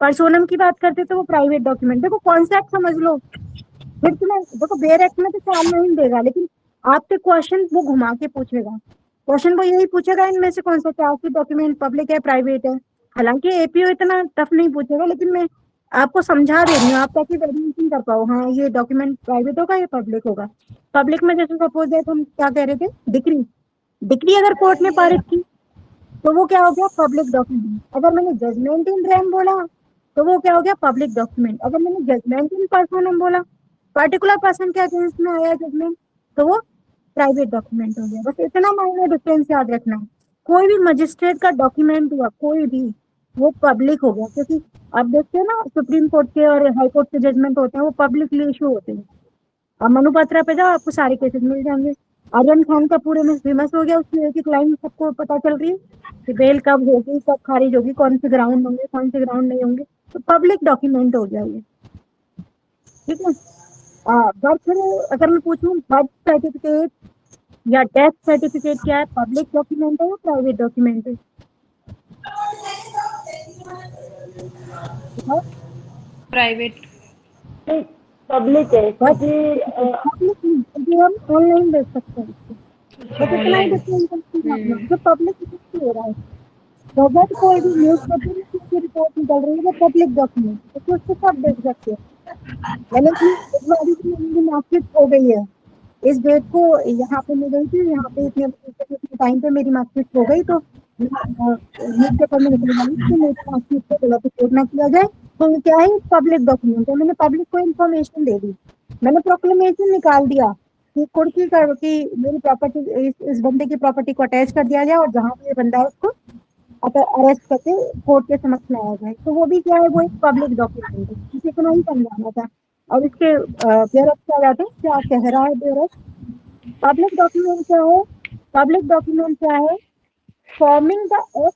Personam की बात करते तो वो प्राइवेट डॉक्यूमेंट, देखो कॉन्सेप्ट समझ लो। फिर तुम्हें देखो बेयर एक्ट में तो 4 महीने देगा, लेकिन आपसे क्वेश्चन वो घुमा के पूछेगा। क्वेश्चन वो यही पूछेगा इनमें से कौन सा चार्जशीट डॉक्यूमेंट पब्लिक है प्राइवेट है। हालांकि एपीओ इतना टफ नहीं पूछेगा, लेकिन मैं आपको समझा दे रही हूँ, आप ताकि वेरिएशन कर पाओ, हाँ ये डॉक्यूमेंट प्राइवेट होगा या पब्लिक होगा। पब्लिक में जैसे सपोज दैट हम क्या कह रहे थे, डिग्री, डिग्री अगर कोर्ट ने पारित की तो वो क्या हो गया, पब्लिक डॉक्यूमेंट। अगर मैंने जजमेंट इन रेम बोला तो वो क्या हो गया, पब्लिक डॉक्यूमेंट। अगर मैंने जजमेंट इन पर्सनम बोला, पर्टिकुलर पर्सन के अगेंस्ट में आया जजमेंट, तो वो प्राइवेट डॉक्यूमेंट हो गया। बस इतना माइनर डिफरेंस याद रखना है। कोई भी मजिस्ट्रेट का डॉक्यूमेंट हुआ कोई भी, वो पब्लिक हो गया, क्योंकि आप देखते हो ना सुप्रीम कोर्ट के और हाई कोर्ट के जजमेंट होते हैं वो पब्लिकली इशू होते हैं। अब मनुपत्रा पे जाओ आपको सारे केसेस मिल जाएंगे। आर्यन खान का पूरे में फेमस हो गया, उसकी एक एक लाइन सबको पता चल रही है कि बेल कब होगी, कब खारिज होगी, कौन से ग्राउंड होंगे, कौन से ग्राउंड नहीं होंगे, तो पब्लिक डॉक्यूमेंट हो गया ये, ठीक है। बर्थ, अगर मैं पूछूं बर्थ सर्टिफिकेट या डेथ सर्टिफिकेट क्या है, पब्लिक डॉक्यूमेंट है या प्राइवेट डॉक्यूमेंट है, बताओ। प्राइवेट। पब्लिक है, बर्थ क्योंकि पब्लिक नहीं, क्योंकि हम ऑनलाइन देख सकते हैं इसको। बस इतना ही ऑनलाइन। डिफरेंस जो पब्लिक हो रहा है। गजट कोई भी न्यूज पेपर में कोई भी रिपोर्ट निकल रही है वो पब्लिक डॉक्यूमेंट, क्योंकि उसको सब देख सकते हैं। मैंने भी एक बार मेरी मार्कशीट हो गई है, इस डेट को यहाँ पे मैं गई थी, यहाँ पे इतने टाइम पे मेरी मार्कशीट हो गई, तो न्यूज पेपर में निकल गई कि मेरी मार्कशीट को गलत रिपोर्ट ना किया जाए, तो ये क्या है, पब्लिक डॉक्यूमेंट है। मैंने पब्लिक को इन्फॉर्मेशन दे दी, मैंने प्रोक्लेमेशन निकाल दिया कि कुर्की कर कि मेरी प्रॉपर्टी इस बंदे की प्रॉपर्टी को अटैच कर दिया जाए और जहाँ पे ये बंदा है उसको अरेस्ट करके कोर्ट के समक्ष लाया जाए, तो वो भी क्या है, वो एक पब्लिक डॉक्यूमेंट है। इसे इतना ही समझाना था। और इसके बेयरअप क्या जाते हैं, क्या कह रहा है बेयरअप, पब्लिक डॉक्यूमेंट क्या है, पब्लिक डॉक्यूमेंट क्या है, forming the act,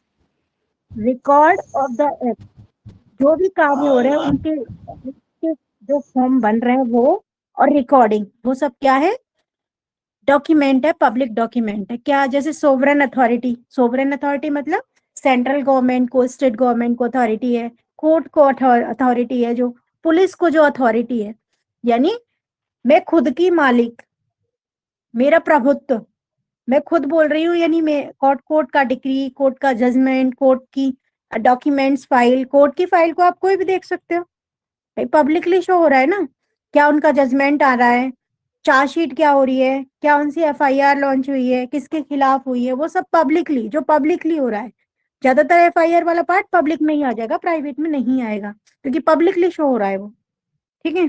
record of the act, जो भी कार्य हो रहे हैं उनके जो फॉर्म बन रहे हैं वो, और रिकॉर्डिंग, वो सब क्या है, डॉक्यूमेंट है, पब्लिक डॉक्यूमेंट है। क्या, जैसे सोवरेन अथॉरिटी, सोवरेन अथॉरिटी मतलब सेंट्रल गवर्नमेंट को, स्टेट गवर्नमेंट को अथॉरिटी है, कोर्ट को अथॉरिटी है, जो पुलिस को जो अथॉरिटी है, यानी मैं खुद की मालिक, मेरा प्रभुत्व, मैं खुद बोल रही हूँ, यानी मैं कोर्ट कोर्ट का डिक्री, कोर्ट का जजमेंट, कोर्ट की डॉक्यूमेंट्स फाइल, कोर्ट की फाइल को आप कोई भी देख सकते हो, भाई पब्लिकली शो हो रहा है ना, क्या उनका जजमेंट आ रहा है, चार्जशीट क्या हो रही है, क्या उनसे एफआईआर लॉन्च हुई है, किसके खिलाफ हुई है, वो सब पब्लिकली, जो पब्लिकली हो रहा है। ज्यादातर एफआईआर वाला पार्ट पब्लिक में ही आ जाएगा, प्राइवेट में नहीं आएगा, क्योंकि पब्लिकली शो हो रहा है वो, ठीक है।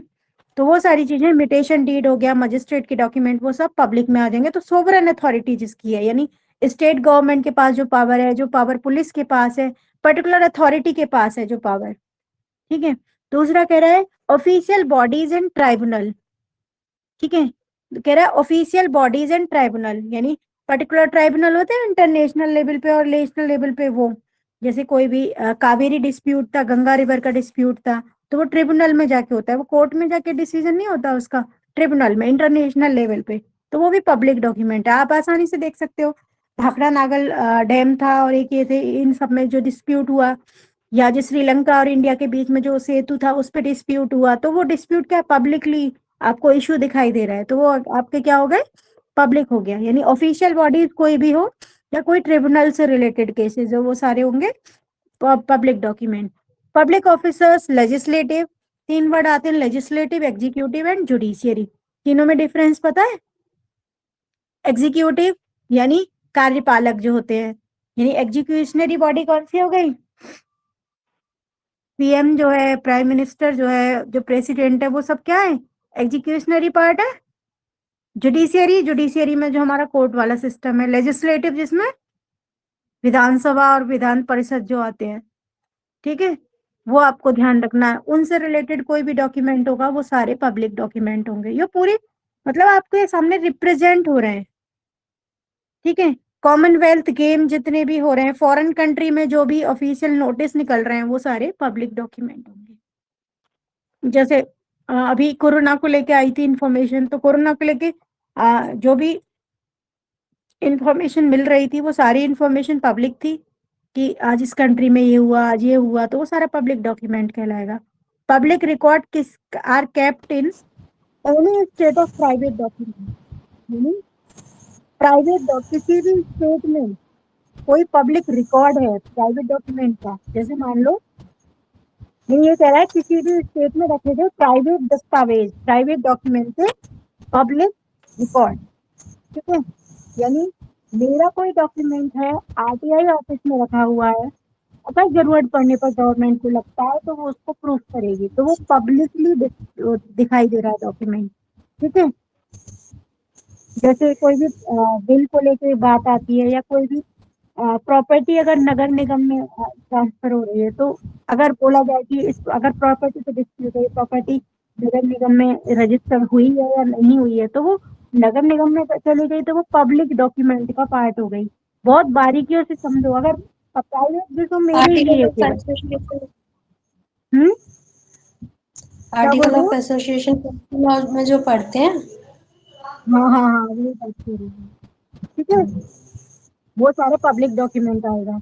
तो वो सारी चीजें, म्यूटेशन डीड हो गया, मजिस्ट्रेट के डॉक्यूमेंट, वो सब पब्लिक में आ जाएंगे। तो सोवरेन अथॉरिटी जिसकी है, यानी स्टेट गवर्नमेंट के पास जो पावर है, जो पावर पुलिस के पास है, पर्टिकुलर अथॉरिटी के पास है जो पावर, ठीक है। दूसरा कह रहा है ऑफिशियल बॉडीज एंड ट्राइब्यूनल, ठीक है। तो कह रहा है ऑफिशियल बॉडीज एंड ट्राइब्यूनल, यानी पर्टिकुलर ट्राइब्यूनल होते हैं इंटरनेशनल लेवल पे और नेशनल लेवल पे, वो जैसे कोई भी कावेरी डिस्प्यूट था, गंगा रिवर का डिस्प्यूट था, तो वो ट्रिब्यूनल में जाके होता है, वो कोर्ट में जाके डिसीजन नहीं होता उसका, ट्रिब्यूनल में, इंटरनेशनल लेवल पे। तो वो भी पब्लिक डॉक्यूमेंट है, आप आसानी से देख सकते हो। भाखड़ा नागल डैम था और एक ये थे, इन सब में जो डिस्प्यूट हुआ, या जो श्रीलंका और इंडिया के बीच में जो सेतु था उस पर डिस्प्यूट हुआ, तो वो डिस्प्यूट क्या पब्लिकली आपको इश्यू दिखाई दे रहा है, तो वो आपके क्या हो गए, पब्लिक हो गया। यानी ऑफिशियल बॉडीज कोई भी हो या कोई ट्रिब्यूनल से रिलेटेड केसेस हो, वो सारे होंगे public document. Public officers, legislative, 3 word आते हैं, लेजिस्लेटिव, एग्जीक्यूटिव एंड जुडिशियरी। तीनों में डिफरेंस पता है? एग्जीक्यूटिव यानी कार्यपालक जो होते हैं, यानी एग्जीक्यूशनरी बॉडी कौन सी हो गई, पीएम जो है, प्राइम मिनिस्टर जो है, जो प्रेसिडेंट है, वो सब क्या है, एग्जीक्यूशनरी पार्ट है। जुडिशियरी, जुडिशियरी में जो हमारा कोर्ट वाला सिस्टम है। लेजिस्लेटिव जिसमें विधानसभा और विधान परिषद जो आते हैं, ठीक है, वो आपको ध्यान रखना है। उनसे रिलेटेड कोई भी डॉक्यूमेंट होगा वो सारे पब्लिक डॉक्यूमेंट होंगे। ये पूरी मतलब आपके सामने रिप्रेजेंट हो रहे हैं, ठीक है। कॉमनवेल्थ गेम जितने भी हो रहे हैं, फॉरेन कंट्री में जो भी ऑफिशियल नोटिस निकल रहे हैं, वो सारे पब्लिक डॉक्यूमेंट होंगे। जैसे अभी कोरोना को लेके आई थी इंफॉर्मेशन, तो कोरोना को लेके जो भी इंफॉर्मेशन मिल रही थी वो सारी इंफॉर्मेशन पब्लिक थी, कि आज इस कंट्री में ये हुआ, आज ये हुआ, तो वो सारा पब्लिक डॉक्यूमेंट कहलाएगा। पब्लिक रिकॉर्ड किस are kept in any state of private document, यानी प्राइवेट किसी भी स्टेट में कोई पब्लिक रिकॉर्ड है प्राइवेट डॉक्यूमेंट का, जैसे मान लो ये कह रहा है किसी भी स्टेट में रखे गए प्राइवेट दस्तावेज, प्राइवेट डॉक्यूमेंट से पब्लिक रिकॉर्ड, ठीक है। यानी मेरा कोई डॉक्यूमेंट है, आरटीआई ऑफिस में रखा हुआ है, अगर जरूरत पड़ने पर गवर्नमेंट को लगता है तो वो उसको प्रूफ करेगी, तो वो पब्लिकली दिखाई दे रहा है डॉक्यूमेंट, ठीक है। जैसे कोई भी बिल को लेके बात आती है, या कोई भी प्रॉपर्टी अगर नगर निगम में ट्रांसफर हो रही है, तो अगर बोला जाए कि इस अगर प्रॉपर्टी पे डिस्प्यूट है, प्रॉपर्टी नगर निगम में रजिस्टर हुई है या नहीं हुई है, तो वो नगर निगम में चली गई, तो वो पब्लिक डॉक्यूमेंट का पार्ट हो गई। बहुत बारीकियों से समझो, अगर प्राइवेट भी तो मेरे लिए आर्टिकल ऑफ एसोसिएशन में जो पढ़ते हैं, हाँ हाँ हाँ, वही बात कर रही हूँ, ठीक है। वो सारे पब्लिक डॉक्यूमेंट आएगा।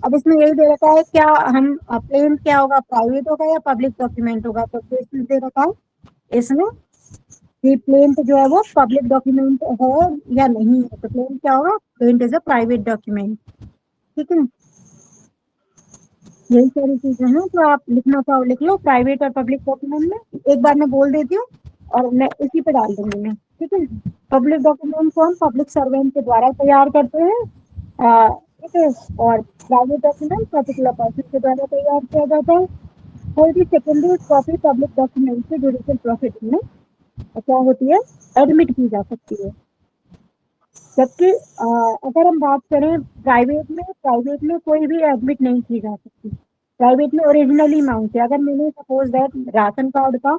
अब इसमें यही दे रखा है, क्या हम प्लेन क्या होगा, प्राइवेट होगा या पब्लिक डॉक्यूमेंट होगा, तो इसमें दे रखा है इसमें कि प्लेन जो है वो पब्लिक डॉक्यूमेंट है या नहीं है। तो प्लेन क्या होगा, plaint is a private document, ठीक है। यही सारी चीजें हैं, तो आप लिखना चाहो लिख लो, प्राइवेट और पब्लिक डॉक्यूमेंट में एक बार मैं बोल देती हूँ और मैं इसी पे डाल दूंगी मैं, ठीक है। पब्लिक डॉक्यूमेंट को हम पब्लिक सर्वेंट के द्वारा तैयार करते हैं, ठीक है। और प्राइवेट डॉक्यूमेंट पर्टिकुलर पर्सन के द्वारा तैयार किया जाता है। कोई भी सेकेंडरी कॉपी पब्लिक डॉक्यूमेंट से जुडिशियल प्रोसीडिंग में क्या होती है, एडमिट की जा सकती है। जबकि अगर हम बात करें प्राइवेट में कोई भी एडमिट नहीं की जा सकती। प्राइवेट में ओरिजिनली मांगते हैं, अगर मैंने सपोज दैट राशन कार्ड का,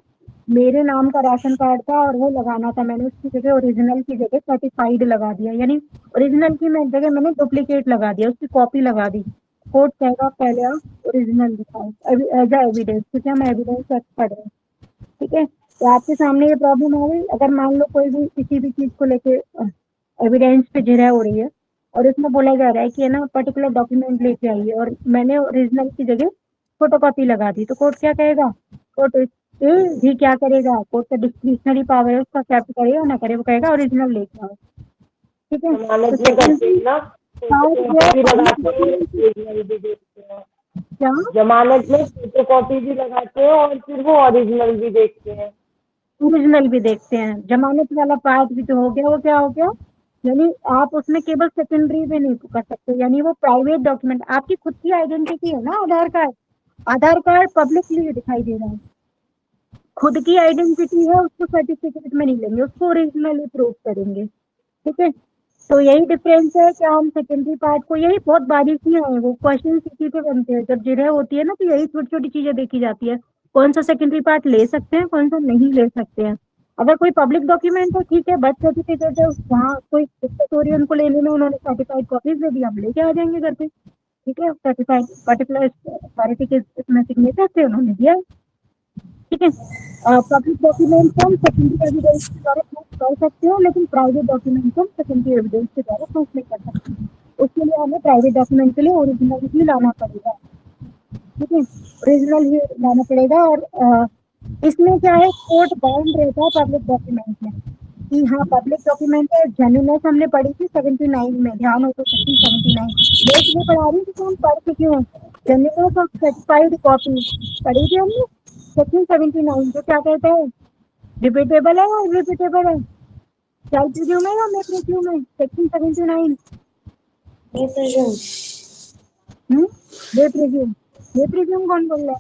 मेरे नाम का राशन कार्ड था और वो लगाना था, मैंने उसकी जगह ओरिजिनल की जगह सर्टिफाइड लगा दिया, यानी ओरिजिनल की मैं जगह मैंने डुप्लीकेट लगा दिया, उसकी कॉपी लगा दी। कोर्ट कहेगा पहले आप ओरिजिनल दिखाओ एज अ एविडेंस, क्योंकि हम एविडेंस पढ़ रहे हैं, ठीक है। तो आपके सामने ये प्रॉब्लम आ गई, अगर मान लो कोई भी किसी भी चीज को लेके एविडेंस पे जिरह हो रही है और इसमें बोला जा रहा है कि है ना पर्टिकुलर डॉक्यूमेंट लेके आइए, और मैंने ओरिजिनल की जगह फोटोकॉपी लगा दी, तो कोर्ट क्या कहेगा, कोर्ट ये भी क्या करेगा, कोर्ट का डिस्क्रिशनरी पावर है, उसका एक्सेप्ट करेगा ना करे, वो कहेगा ओरिजिनल लेके आओ, ठीक है। जमानत तो में करते हैं ना, फोटोकॉपी भी लगाते हैं, ओरिजिनल भी देखते हैं। क्या जमानत में फोटोकॉपी भी लगाते हैं और फिर वो ओरिजिनल भी देखते हैं। ओरिजिनल भी देखते हैं, जमानत वाला पार्ट भी तो हो गया, वो क्या हो गया, यानी आप उसमें केवल सेकेंडरी भी नहीं कर सकते, यानी वो प्राइवेट डॉक्यूमेंट, आपकी खुद की आइडेंटिटी है ना, आधार कार्ड, आधार कार्ड पब्लिकली दिखाई दे रहा है, खुद की आइडेंटिटी है उसको सर्टिफिकेट में नहीं लेंगे, उसको ओरिजिनली प्रूव करेंगे। ठीक है, तो यही डिफरेंस है कि हम सेकेंडरी पार्ट को, यही बहुत बारीकियां हैं, वो क्वेश्चन इसी पे बनते हैं। जब जिरह होती है ना तो यही छोटी छोटी चीजें देखी जाती है, कौन सा सेकेंडरी पार्ट ले सकते हैं, कौन सा नहीं ले सकते हैं। अगर कोई पब्लिक डॉक्यूमेंट है ठीक है, बर्थ सर्टिफिकेट है, वहाँ कोई दिक्कत हो रही है उनको लेने में, उन्होंने सर्टिफाइड कॉपीज दे दी, हम लेके आ जाएंगे घर पे। ठीक है, सर्टिफाइड पर्टिकुलर अथॉरिटी के इसमें सिग्नेचर थे, उन्होंने दिया। ठीक है, पब्लिक डॉक्यूमेंट हम सेकेंडरी एविडेंस के द्वारा प्रूफ कर सकते हो, लेकिन प्राइवेट डॉक्यूमेंट हम सेकेंडरी एविडेंस के द्वारा प्रूफ नहीं कर सकते। उसके लिए हमें प्राइवेट डॉक्यूमेंट के लिए ओरिजिनल ही लाना पड़ेगा। ठीक है, ओरिजिनल ही लाना पड़ेगा। और इसमें क्या है, कोर्ट बाउंड रहता है पब्लिक डॉक्यूमेंट में कि हाँ पब्लिक डॉक्यूमेंट है। जेन्युइननेस हमने पढ़ी थी 79 में, ध्यान हो तो सेक्शन 79 देश में पढ़ा रही थी तो हम पढ़ चुके हैं। जेन्युइननेस ऑफ सर्टिफाइड कॉपी पढ़ी थी हमने, सेक्शन 79 जो क्या कहता है, रिपीटेबल है या इरिपीटेबल है, सेल्फ प्रिज्यूम है या मे प्रिज्यूम है, सेक्शन 79। ये प्रिज्यूम, मे प्रिज्यूम, मे प्रिज्यूम कौन बोल रहा है,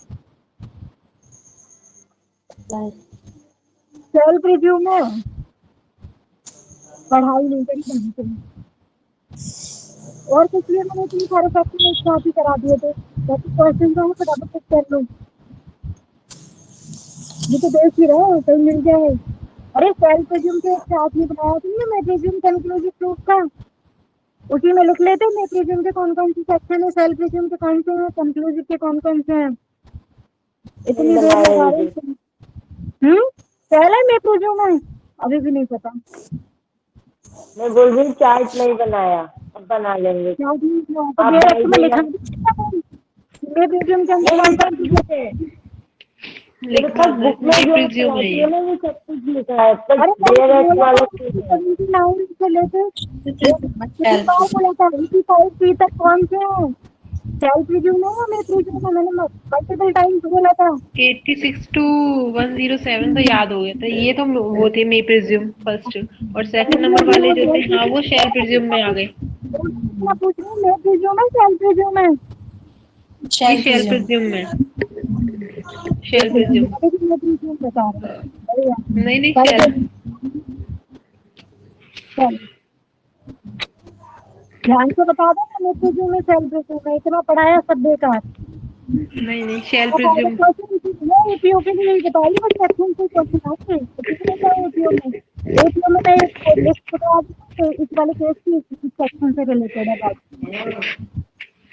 सेल्फ प्रिज्यूम है। पढ़ाई नहीं करी कहीं से, और कुछ लिए मैंने इतने सारे सेक्शन एक साथ ही करा दिए थे, ताकि क्वेश्चन जो है फटाफट टिक कर लो। ये तो देख ही रहे हो कहीं मिल जाए। अरे सेल्फ प्रिज्यूम के एक साथ नहीं बनाया तुमने मे प्रिज्यूम कंक्लूसिव प्रूफ का, उसी में लिख लेते मे प्रिज्यूम के कौन कौन से सेक्शन है, सेल्फ प्रिज्यूम के कौन से हैं, कंक्लूसिव के कौन कौन से हैं। इतनी देर लगा रहे पहले मे प्रिज्यूम है, अभी भी नहीं पता। मैं बोल रही हूँ चार्ट नहीं बनाया, अब बना लेंगे। क्या तो आप मेरे में लिखा मे प्रिज्यूम के अंदर कौन कौन से, मेरे पास बुक में जो प्रिज्यूम आती है है ना वो सब कुछ लिखा है, पर अरे मेरा वाला से लेके 85 तक कौन से हैं, सेल्फ प्रिज्यूम है या मे प्रिज्यूम है, मैंने मल्टीपल टाइम्स बोला था। 86 to 107 तो याद हो गया था, ये तो वो थे मे प्रिज्यूम फर्स्ट, और सेकंड नंबर वाले जो थे हाँ वो शेल प्रिज्यूम में आ गए। मैं पूछ रही हूँ मे प्रिज्यूम है सेल्फ प्रिज्यूम है, शेल प्रिज्यूम में, शेल प्रिज्यूम, मे प्रिज्यूम बता रहे हैं। नहीं नहीं शेल, ध्यान से बता दो ना, मे प्रिज्यूम में सेल्फ प्रिज्यूम में, इतना पढ़ाया सब बेकार। नहीं शेल प्रिज्यूम, एपीओ के लिए बताइए, बस सेक्शन से क्वेश्चन आते हैं एपीओ में। एपीओ में मैं एक लिस्ट बता दूँ इस वाले केस की, इस सेक्शन से रिलेटेड है बात।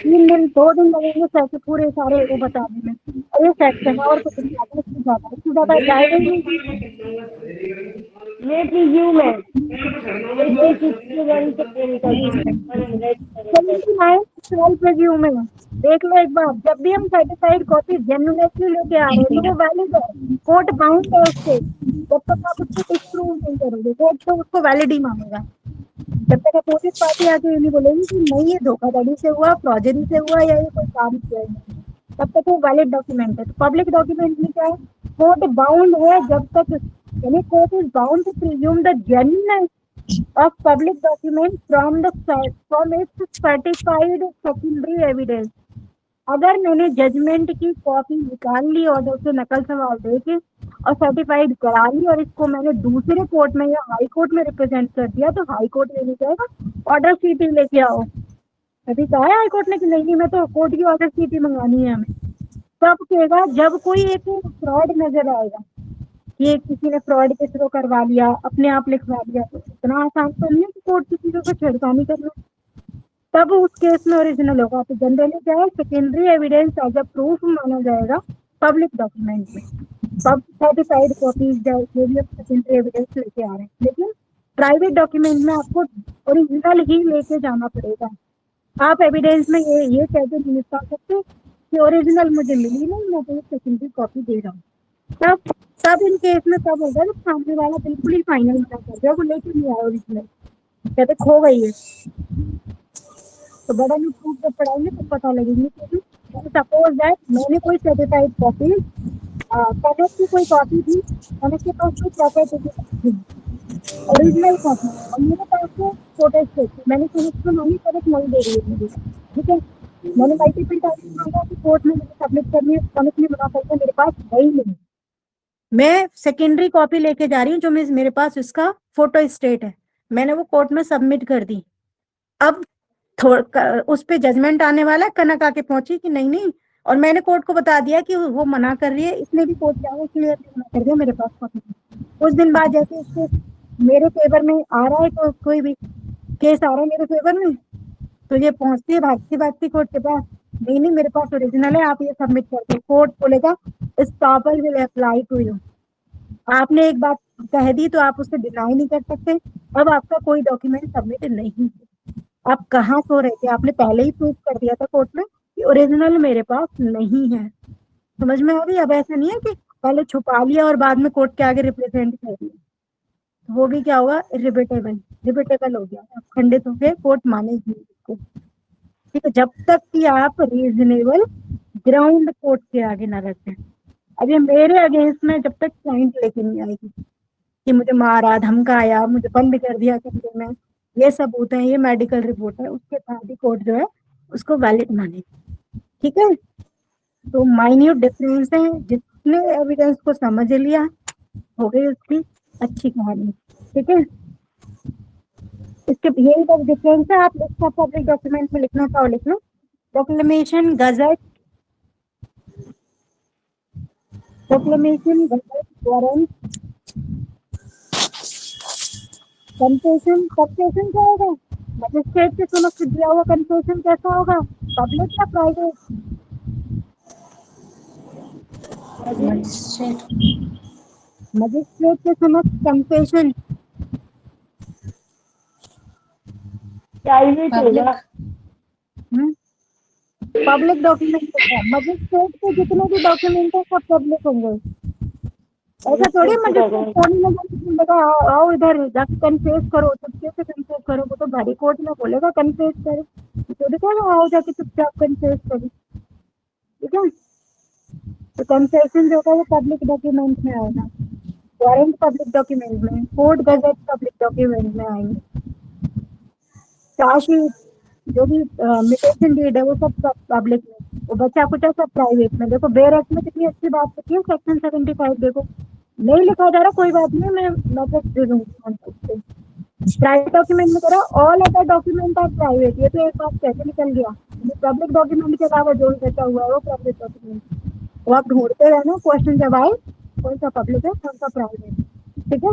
2 दिन लगेंगे सर पूरे सारे वो बताने में, और ये सेक्शन है और कुछ नहीं आता, इससे ज्यादा जाएगा ही नहीं। ये प्रिज्यूम है, 79 प्रिज्यूम है। देख लो एक बार, जब भी हम सर्टिफाइड कॉपी जेन्युइनली लेके आ रहे हैं तो वो वैलिड है, कोर्ट बाउंड है उससे। जब तक आप उसको डिस्प्रूव नहीं करोगे कोर्ट तो उसको वैलिड ही मानेगा। जब तक अपोजिट पार्टी आके ये नहीं बोलेगी कि नहीं ये धोखाधड़ी से हुआ, फ्रॉडरी से हुआ, या ये कोई काम किया है, तब तक वो वैलिड डॉक्यूमेंट है। तो पब्लिक डॉक्यूमेंट में क्या है, कोर्ट बाउंड है जब तक, यानी court is bound to presume the genuineness of public document from its certified secondary evidence। अगर मैंने जजमेंट की कॉपी निकाल ली और उसे नकल सवाल देके और सर्टिफाइड करा ली और इसको मैंने दूसरे कोर्ट में या हाई कोर्ट में रिप्रेजेंट कर दिया, तो हाई कोर्ट लेने जाएगा ऑर्डर शीट ही लेके आओ। अभी कहा है हाई कोर्ट ने कि नहीं मैं तो कोर्ट की ऑर्डर शीट ही मंगानी है हमें, तब कहेगा जब कोई एक फ्रॉड नजर आएगा, ये किसी ने फ्रॉड के थ्रू करवा लिया, अपने आप लिखवा लिया, तो इतना आसान तो नहीं है कि कोर्ट की चीजों को छेड़खानी करना, तब उस केस में ओरिजिनल होगा। तो जनरली क्या है, secondary evidence as a proof माना जाएगा पब्लिक डॉक्यूमेंट में, सब सर्टिफाइड कॉपीज जो भी आप सेकेंडरी एविडेंस लेके आ रहे हैं। लेकिन प्राइवेट डॉक्यूमेंट में आपको ओरिजिनल ही लेके जाना पड़ेगा। आप एविडेंस में ये कैसे नहीं निपटा सकते कि ओरिजिनल मुझे मिली नहीं, मैं तो सेकेंडरी कॉपी दे रहा हूँ। तब इन केस में तब होगा जब सामने वाला बिल्कुल ही फाइनल मना कर दिया, वो लेके नहीं आया ओरिजिनल, कहते खो गई है। तो बड़ा में प्रूफ जब पढ़ाएंगे तो पता लगेंगे। क्योंकि सपोज दैट मैंने कोई सर्टिफाइड कॉपी, कनेक्ट की कोई कॉपी थी, कनेक्ट के पास कोई प्रॉपर्टी थी ओरिजिनल कॉपी, और मेरे पास वो फोटो स्टेट थी, मैंने कनेक्ट को मांगी, कनेक्ट नहीं दे रही है मुझे। ठीक है, मैंने मल्टीपल टाइम मांगा कि कोर्ट में मुझे सबमिट करनी है, कनेक्ट नहीं बना सकते, मेरे पास है ही नहीं। मैं सेकेंडरी कॉपी लेके जा रही हूँ जो मेरे पास इसका फोटो स्टेट है, मैंने वो कोर्ट में सबमिट कर दी। अब उस पे जजमेंट आने वाला है, कनक आके पहुंची कि नहीं नहीं, और मैंने कोर्ट को बता दिया कि वो मना कर रही है, इसने भी कोर्ट जाओ क्लियर मना कर दिया मेरे पास कॉपी। कुछ दिन बाद जैसे इसके मेरे फेवर में आ रहा है, तो कोई भी केस आ रहा है मेरे फेवर में, तो ये पहुंचती है भागती भागती कोर्ट के पास, नहीं नहीं मेरे पास ओरिजिनल है, आप ये सबमिट कर दो। कोर्ट बोलेगा estoppel will apply to you, आपने एक बात कह दी तो आप उससे डिनाई नहीं कर सकते। अब आपका कोई डॉक्यूमेंट सबमिट नहीं है। आप कहाँ सो रहे थे, आपने पहले ही प्रूव कर दिया था कोर्ट में कि ओरिजिनल मेरे पास नहीं है। समझ में आ गई? अब ऐसा नहीं है कि पहले छुपा लिया और बाद में कोर्ट के आगे रिप्रेजेंट कर दिया, वो भी क्या हुआ, रिपिटेबल हो गया, अब खंडित हो गए, कोर्ट मानेगी इसको। ठीक है, जब तक कि आप रीजनेबल ग्राउंड कोर्ट के आगे ना रखें। अब ये मेरे अगेंस्ट में जब तक क्लाइंट लेके नहीं आएगी कि मुझे मारा धमकाया, मुझे बंद कर दिया कमरे में, ये सबूत है, ये मेडिकल रिपोर्ट है, उसके बाद ही कोर्ट जो है उसको वैलिड मानेगी। ठीक है, तो माइन्यूट डिफरेंस है, जिसने एविडेंस को समझ लिया हो गई उसकी अच्छी कहानी। ठीक है, इसके यही तो डिफरेंस है। आप लिस्ट ऑफ पब्लिक डॉक्यूमेंट में लिखना चाहो लिख लो, proclamation gazette, warrant, concession. Concession क्या होगा, मजिस्ट्रेट के समक्ष दिया हुआ कंसेशन कैसा होगा, पब्लिक या प्राइवेट? मजिस्ट्रेट के समक्ष कंसेशन प्राइवेट होगा। पब्लिक डॉक्यूमेंट होगा, मजिस्ट्रेट के जितने भी डॉक्यूमेंट है सब पब्लिक होंगे। ऐसा थोड़ी मजिस्ट्रेट फोन में बोलेगा आओ इधर जाके कन्फेस करो, चुपके से कन्फेस करो, वो तो भारी कोर्ट में बोलेगा कन्फेस करो, तो देखो आओ जाके चुपचाप कन्फेस करो। ठीक है, तो कंसेशन जो होगा वो पब्लिक डॉक्यूमेंट में आएगा, वारंट पब्लिक डॉक्यूमेंट में, कोर्ट गजट पब्लिक डॉक्यूमेंट में आएंगे, चार्जशीट जो भी मिटेशन डीड है वो सब पब्लिक में, वो बचा कुचा सब प्राइवेट में। देखो बेयर एक्ट में कितनी अच्छी बात लिखी है, सेक्शन 75, देखो नहीं लिखा जा रहा कोई बात नहीं, मैं तो दे दूंगी। प्राइवेट डॉक्यूमेंट में करा all other document are private, ये तो एक बात कैसे निकल गया, पब्लिक डॉक्यूमेंट के अलावा जो भी बचा हुआ है वो प्राइवेट डॉक्यूमेंट। तो आप ढूंढते रहना क्वेश्चन जब आए कौन सा पब्लिक है कौन सा प्राइवेट। ठीक है,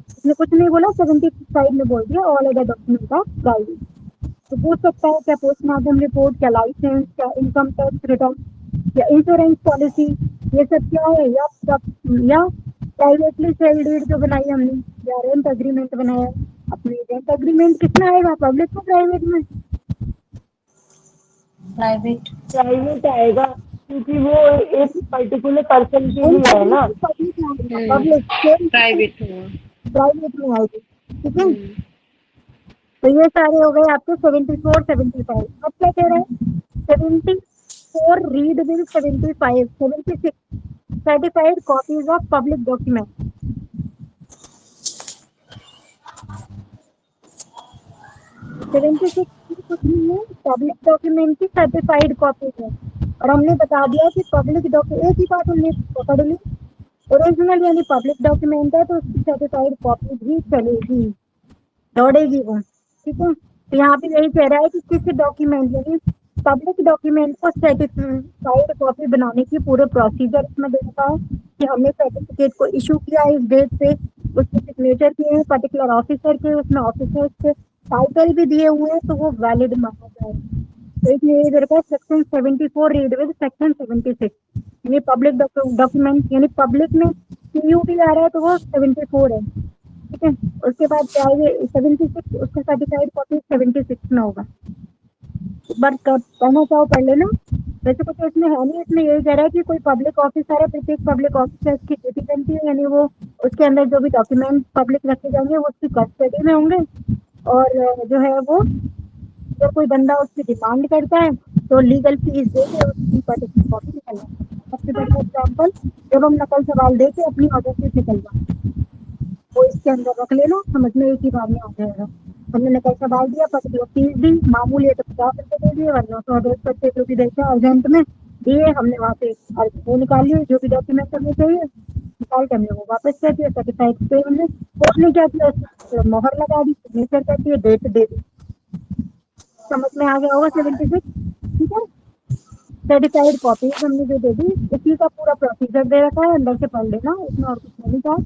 इसने कुछ नहीं बोला, 75 में बोल दिया all other document are private. तो पूछ सकता है क्या पोस्टमार्टम रिपोर्ट, क्या लाइसेंस, क्या इनकम टैक्स रिटर्न, या इंश्योरेंस पॉलिसी, ये सब क्या है, या प्राइवेटली सेल डीड जो बनाई हमने, या रेंट एग्रीमेंट बनाया। अपनी रेंट एग्रीमेंट कितना आएगा, पब्लिक में प्राइवेट में? प्राइवेट आएगा, क्योंकि वो एक पर्टिकुलर पर्सन के लिए है ना। पब्लिक प्राइवेट हुआ, प्राइवेट में आएगी। ठीक है, तो ये सारे हो गए आपके 74 75। अब क्या कह रहा है, 74 read will 75 76 certified copies of public document. कुछ नहीं है, पब्लिक डॉक्यूमेंट की सर्टिफाइड कॉपीज है, और हमने बता दिया कि पब्लिक डॉक्यूमेंट, एक ही बात हमने पकड़ ली, ओरिजिनल यानी पब्लिक डॉक्यूमेंट है तो उसकी सर्टिफाइड कॉपी भी चलेगी, दौड़ेगी वो। ठीक है, तो यहाँ पे यही कह रहा है कि किसी डॉक्यूमेंट यानी पब्लिक डॉक्यूमेंट को सर्टिफाइड कॉपी बनाने की पूरे प्रोसीजर इसमें देखा है कि हमने सर्टिफिकेट को इशू किया इस डेट पे, उसके सिग्नेचर किए हैं पर्टिकुलर ऑफिसर के, उसमें ऑफिसर्स के टाइटल भी दिए हुए हैं, तो वो वैलिड माना जाएगा। तो इसलिए इधर का सेक्शन 74 रीड विद सेक्शन 76 यानी पब्लिक डॉक्यूमेंट यानी पब्लिक में CUD आ रहा है तो वो 74 है। ठीक है, उसके बाद क्या है 76, उसका सर्टिफाइड कॉपी 76 में होगा। एक बार पढ़ना चाहो पढ़ लेना, वैसे कुछ इसमें है नहीं, इसमें यही कह रहा है कि कोई पब्लिक ऑफिसर है, प्रत्येक पब्लिक ऑफिसर की ड्यूटी बनती है, यानी वो उसके अंदर जो भी डॉक्यूमेंट पब्लिक रखे जाएंगे वो उसकी कस्टडी में होंगे, और जो है वो जब कोई बंदा उसकी डिमांड करता है तो लीगल फीस दे के उसकी पर्टिकुलर कॉपी निकलवा। सबसे बड़ा एग्जाम्पल, जब हम नकल सवाल दे के अपनी ऑर्डर शीट निकलवा वो इसके अंदर रख लेना, समझ में एक ही बार में आ जाएगा। हमने नकल सवाल दिया, पर्टिकुलर फीस दी, मामूली है तो 50 रुपये दे दिए, वरना 100 जो भी देखा अर्जेंट में दिए, हमने वहाँ पे वो निकाल लिए जो भी डॉक्यूमेंट हमें चाहिए, निकाल के हमने वो वापस कर दिया सर्टिफाइड पे। हमने कोर्ट ने क्या किया, उसको मोहर लगा दी, सिग्नेचर कर दिए, डेट दे दी। समझ में आ गया होगा 76। ठीक है, सर्टिफाइड कॉपीज हमने जो दे दी, इसी का पूरा प्रोसीजर दे रखा है, अंदर से पढ़ लेना, इसमें और कुछ नहीं कहा।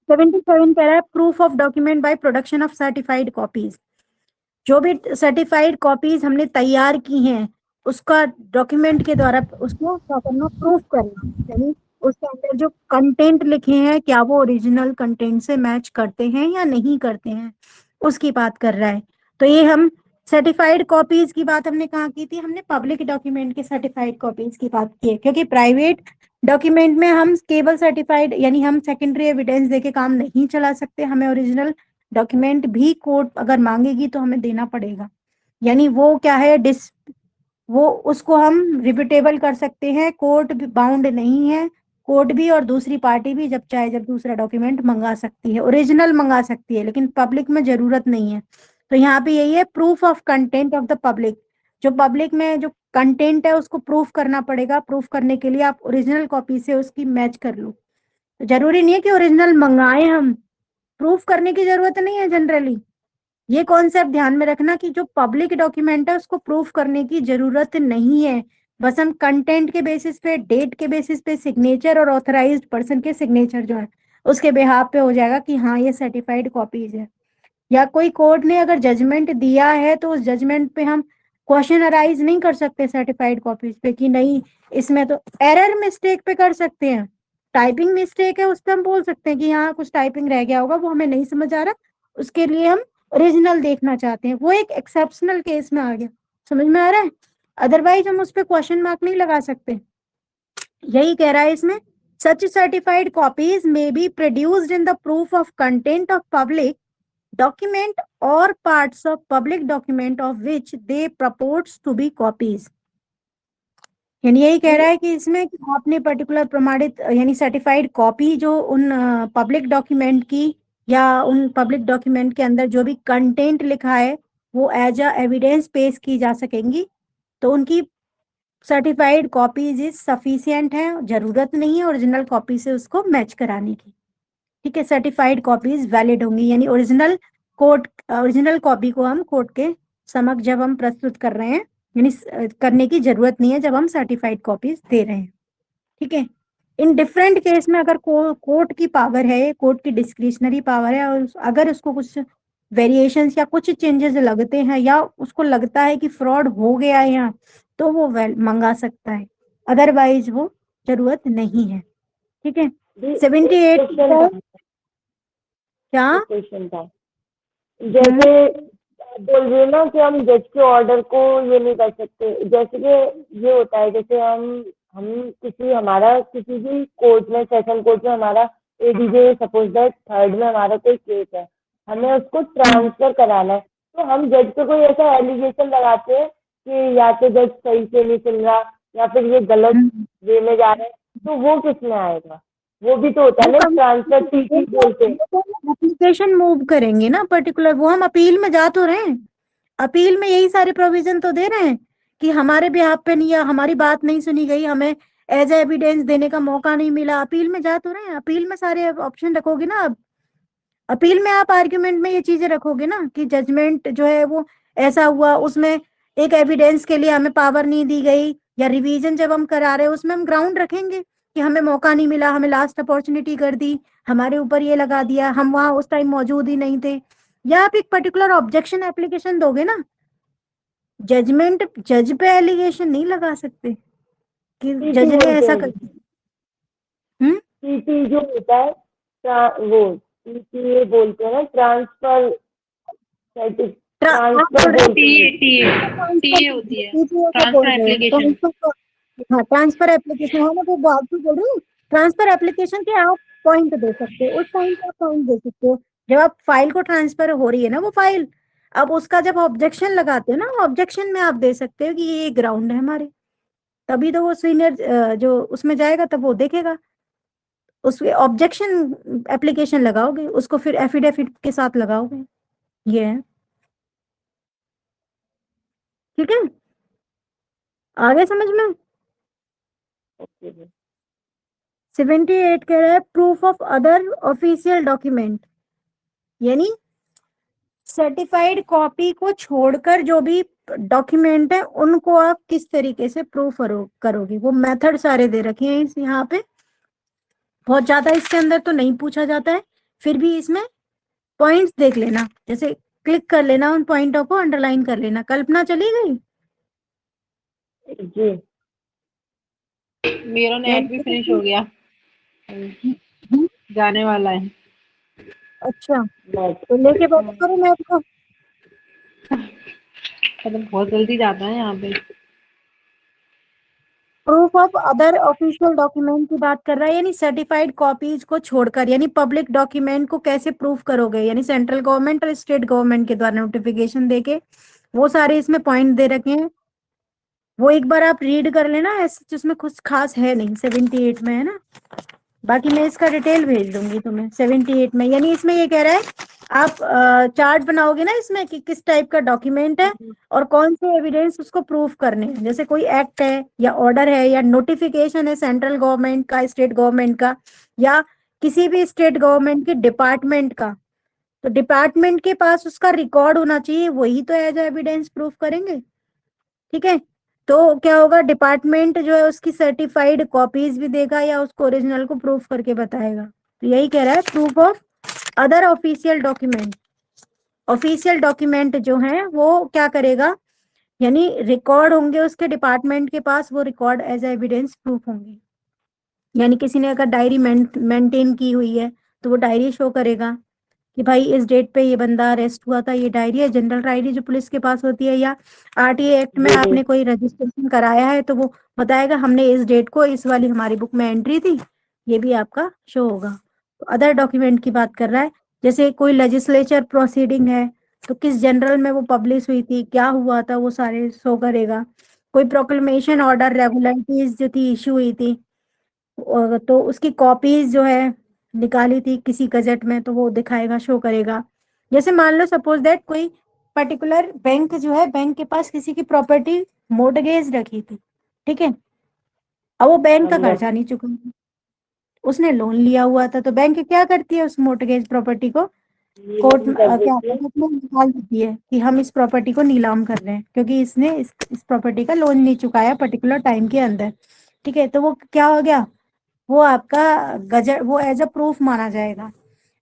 77 कह रहा है proof of document by production of certified copies. जो भी सर्टिफाइड कॉपीज हमने तैयार की हैं उसका डॉक्यूमेंट के द्वारा उसको क्या करना, प्रूफ करना, यानी उसके अंदर जो कंटेंट लिखे हैं क्या वो ओरिजिनल कंटेंट से मैच करते हैं या नहीं करते हैं, उसकी बात कर रहा है। तो ये हम सर्टिफाइड कॉपीज की बात हमने कहाँ की थी, हमने पब्लिक डॉक्यूमेंट के सर्टिफाइड कॉपीज की बात की है, क्योंकि प्राइवेट डॉक्यूमेंट में हम केवल सर्टिफाइड यानी हम सेकेंडरी एविडेंस देके काम नहीं चला सकते, हमें ओरिजिनल डॉक्यूमेंट भी कोर्ट अगर मांगेगी तो हमें देना पड़ेगा। यानी वो क्या है, वो उसको हम रिपीटेबल कर सकते हैं, कोर्ट बाउंड नहीं है, कोर्ट भी और दूसरी पार्टी भी जब चाहे जब दूसरा डॉक्यूमेंट मंगा सकती है, ओरिजिनल मंगा सकती है, लेकिन पब्लिक में जरूरत नहीं है। तो यहाँ पे यही है, proof of content of the public, जो पब्लिक में जो कंटेंट है उसको प्रूफ करना पड़ेगा। प्रूफ करने के लिए आप ओरिजिनल कॉपी से उसकी मैच कर लो। तो जरूरी नहीं है कि ओरिजिनल मंगाए हम, प्रूफ करने की जरूरत नहीं है जनरली। ये कॉन्सेप्ट ध्यान में रखना कि जो पब्लिक डॉक्यूमेंट है उसको प्रूफ करने की जरूरत नहीं है, बस हम कंटेंट के बेसिस पे, डेट के बेसिस पे, सिग्नेचर और ऑथराइज्ड पर्सन के सिग्नेचर जो है उसके बेहाफ पे हो जाएगा कि हाँ ये सर्टिफाइड कॉपीज है। या कोई कोर्ट ने अगर जजमेंट दिया है तो उस जजमेंट पे हम क्वेश्चन अराइज नहीं कर सकते सर्टिफाइड कॉपीज पे कि नहीं इसमें तो एरर मिस्टेक पे कर सकते हैं। टाइपिंग मिस्टेक है उस पर हम बोल सकते हैं कि यहाँ कुछ टाइपिंग रह गया होगा, वो हमें नहीं समझ आ रहा, उसके लिए हम ओरिजिनल देखना चाहते हैं, वो एक एक्सेप्शनल केस में आ गया। समझ में आ रहा है? अदरवाइज हम उस पर क्वेश्चन मार्क नहीं लगा सकते। यही कह रहा है इसमें, such certified copies may be produced in the proof of content of public document or parts of public document of which they purports to be copies। यानी यही कह रहा है कि इसमें कि आपने पर्टिकुलर प्रमाणित यानी सर्टिफाइड कॉपी जो उन पब्लिक डॉक्यूमेंट की या उन पब्लिक डॉक्यूमेंट के अंदर जो भी कंटेंट लिखा है वो एज अ एविडेंस पेश की जा सकेंगी, तो उनकी सर्टिफाइड कॉपीज इज सफिशियंट है, जरूरत नहीं है ओरिजिनल कॉपी से उसको मैच कराने की। ठीक है, सर्टिफाइड कॉपीज वैलिड होंगी, यानी ओरिजिनल कॉपी को हम कोर्ट के समक्ष जब हम प्रस्तुत कर रहे हैं, यानी करने की जरूरत नहीं है जब हम सर्टिफाइड कॉपीज दे रहे हैं। ठीक है, इन डिफरेंट केस में अगर कोर्ट की पावर है, कोर्ट की डिस्क्रिशनरी पावर है, और अगर उसको कुछ वेरिएशंस या कुछ चेंजेस लगते हैं या उसको लगता है कि फ्रॉड हो गया है यहाँ, तो वो मंगा सकता है, अदरवाइज वो जरूरत नहीं है। ठीक है, 78 क्वेश्चन था, क्या क्वेश्चन था जैसे आप बोल रहे हो ना कि हम जज के ऑर्डर को ये नहीं कर सकते, जैसे कि ये होता है जैसे हम हमारा किसी भी कोर्ट में, सेशन कोर्ट में हमारा एडीजे सपोज दैट थर्ड में हमारा कोई केस है, हमें उसको ट्रांसफर कराना है, तो हम जज पे कोई ऐसा एलिगेशन लगाते हैं कि या तो जज सही से नहीं सुन रहा या फिर ये गलत वे में जा रहा है, तो वो किस में आएगा? वो भी तो होता है ना, ट्रांसफर टीटी बोलते हैं। एप्लीकेशन मूव करेंगे ना पर्टिकुलर, वो हम अपील में जा तो रहे हैं, अपील में यही सारे प्रोविजन तो दे रहे हैं कि हमारे बिहाफ पे नहीं, या हमारी बात नहीं सुनी गई, हमें एज एविडेंस देने का मौका नहीं मिला, अपील में जा तो रहे हैं। अपील में सारे ऑप्शन रखोगे ना, अब अपील में आप आर्ग्यूमेंट में ये चीजें रखोगे ना कि जजमेंट जो है वो ऐसा हुआ, उसमें एक एविडेंस के लिए हमें पावर नहीं दी गई, या रिवीजन जब हम करा रहे हैं उसमें हम ग्राउंड रखेंगे कि हमें मौका नहीं मिला, हमें लास्ट अपॉर्चुनिटी कर दी, हमारे ऊपर ये लगा दिया, हम वहां उस टाइम मौजूद ही नहीं थे। या आप एक पर्टिकुलर ऑब्जेक्शन एप्लीकेशन दोगे ना, जजमेंट जज पे एलिगेशन नहीं लगा सकते कि टीटी जज ने बोलते ऐसा हैं, कर हम्म टीटी जो होता है वो टीटी ये बोलते हैं ना, ट्रांसफर ट्रांसफर बोलते हैं। टीए होती है, ट्रांसफर एप्लीकेशन। हाँ ट्रांसफर एप्लीकेशन, हाँ मैं वो बात भी बोल रही हूँ, ट्रांसफर एप्लीकेशन के आप पॉइंट दे सकते हो, उस टाइम पे आप पॉइंट दे सकते हो जब आप फाइल को ट्रांसफर हो रही है ना वो फाइल, अब उसका जब ऑब्जेक्शन लगाते हो ना, ऑब्जेक्शन में आप दे सकते हो कि ये ग्राउंड है हमारे, तभी तो वो सीनियर जो उसमें जाएगा तब वो देखेगा, उस ऑब्जेक्शन एप्लीकेशन लगाओगे, उसको फिर एफिडेविट के साथ लगाओगे, ये है। ठीक है, आ गया समझ में? ओके। 78 कह रहा है proof of other official document, यानी सर्टिफाइड कॉपी को छोड़कर जो भी डॉक्यूमेंट है उनको आप किस तरीके से प्रूफ करोगे, वो मेथड सारे दे रखे हैं इस यहाँ पे। बहुत ज्यादा इसके अंदर तो नहीं पूछा जाता है, फिर भी इसमें पॉइंट्स देख लेना, जैसे क्लिक कर लेना, उन पॉइंटों को अंडरलाइन कर लेना। कल्पना चली गई? जी मेरा नेट भी फिनिश हो गया, जाने वाला है। अच्छा, नेट तो लेके बैठो करो नेट को। मतलब बहुत जल्दी जाता है यहाँ पे। Proof of other official document की बात कर रहा है, यानी सर्टिफाइड कॉपीज को छोड़कर, यानी पब्लिक डॉक्यूमेंट को कैसे प्रूफ करोगे, यानी सेंट्रल गवर्नमेंट और स्टेट गवर्नमेंट के द्वारा नोटिफिकेशन देके वो सारे इसमें पॉइंट दे रखे हैं, वो एक बार आप रीड कर लेना। ऐसे जिसमें कुछ खास है नहीं, 78 में है ना, बाकी मैं इसका डिटेल भेज दूंगी तुम्हें। 78 में यानी इसमें ये कह रहा है आप चार्ट बनाओगे ना इसमें कि किस टाइप का डॉक्यूमेंट है और कौन से एविडेंस उसको प्रूफ करने हैं, जैसे कोई एक्ट है या ऑर्डर है या नोटिफिकेशन है सेंट्रल गवर्नमेंट का, स्टेट गवर्नमेंट का, या किसी भी स्टेट गवर्नमेंट के डिपार्टमेंट का, तो डिपार्टमेंट के पास उसका रिकॉर्ड होना चाहिए, वही तो एज एविडेंस प्रूफ करेंगे। ठीक है, तो क्या होगा, डिपार्टमेंट जो है उसकी सर्टिफाइड कॉपीज भी देगा या उसको ओरिजिनल को प्रूफ करके बताएगा। तो यही कह रहा है proof of other official document. Official document जो है वो क्या करेगा, यानी रिकॉर्ड होंगे उसके डिपार्टमेंट के पास, वो रिकॉर्ड एज एविडेंस प्रूफ होंगे। यानी किसी ने अगर डायरी मेंटेन की हुई है तो वो डायरी शो करेगा कि भाई इस डेट पे ये बंदा अरेस्ट हुआ था, ये डायरी है, जनरल डायरी जो पुलिस के पास होती है, या आरटीए एक्ट में जी जी आपने कोई रजिस्ट्रेशन कराया है तो वो बताएगा हमने इस डेट को इस वाली हमारी बुक में एंट्री थी, ये भी आपका शो होगा। तो अदर डॉक्यूमेंट की बात कर रहा है, जैसे कोई लेजिस्लेचर प्रोसीडिंग है तो किस जनरल में वो पब्लिश हुई थी, क्या हुआ था, वो सारे शो करेगा। कोई प्रोक्लेमेशन ऑर्डर रेगुलरिटीज जो थी इशू हुई थी तो उसकी कॉपीज जो है निकाली थी किसी गजट में तो वो दिखाएगा, शो करेगा। जैसे मान लो सपोज दैट कोई पर्टिकुलर बैंक जो है, बैंक के पास किसी की प्रॉपर्टी मोर्टगेज रखी थी, ठीक है, अब वो बैंक का समझ कर्जा नहीं चुका, उसने लोन लिया हुआ था, तो बैंक क्या करती है उस मोर्टगेज प्रॉपर्टी को कोर्ट नीलाम में कर क्या देती है। कोर्ट में निकाल देती है कि हम इस प्रॉपर्टी को नीलाम कर रहे हैं क्योंकि इसने इस प्रॉपर्टी का लोन नहीं चुकाया पर्टिकुलर टाइम के अंदर। ठीक है, तो वो क्या हो गया, वो आपका गजट, वो एज अ प्रूफ माना जाएगा।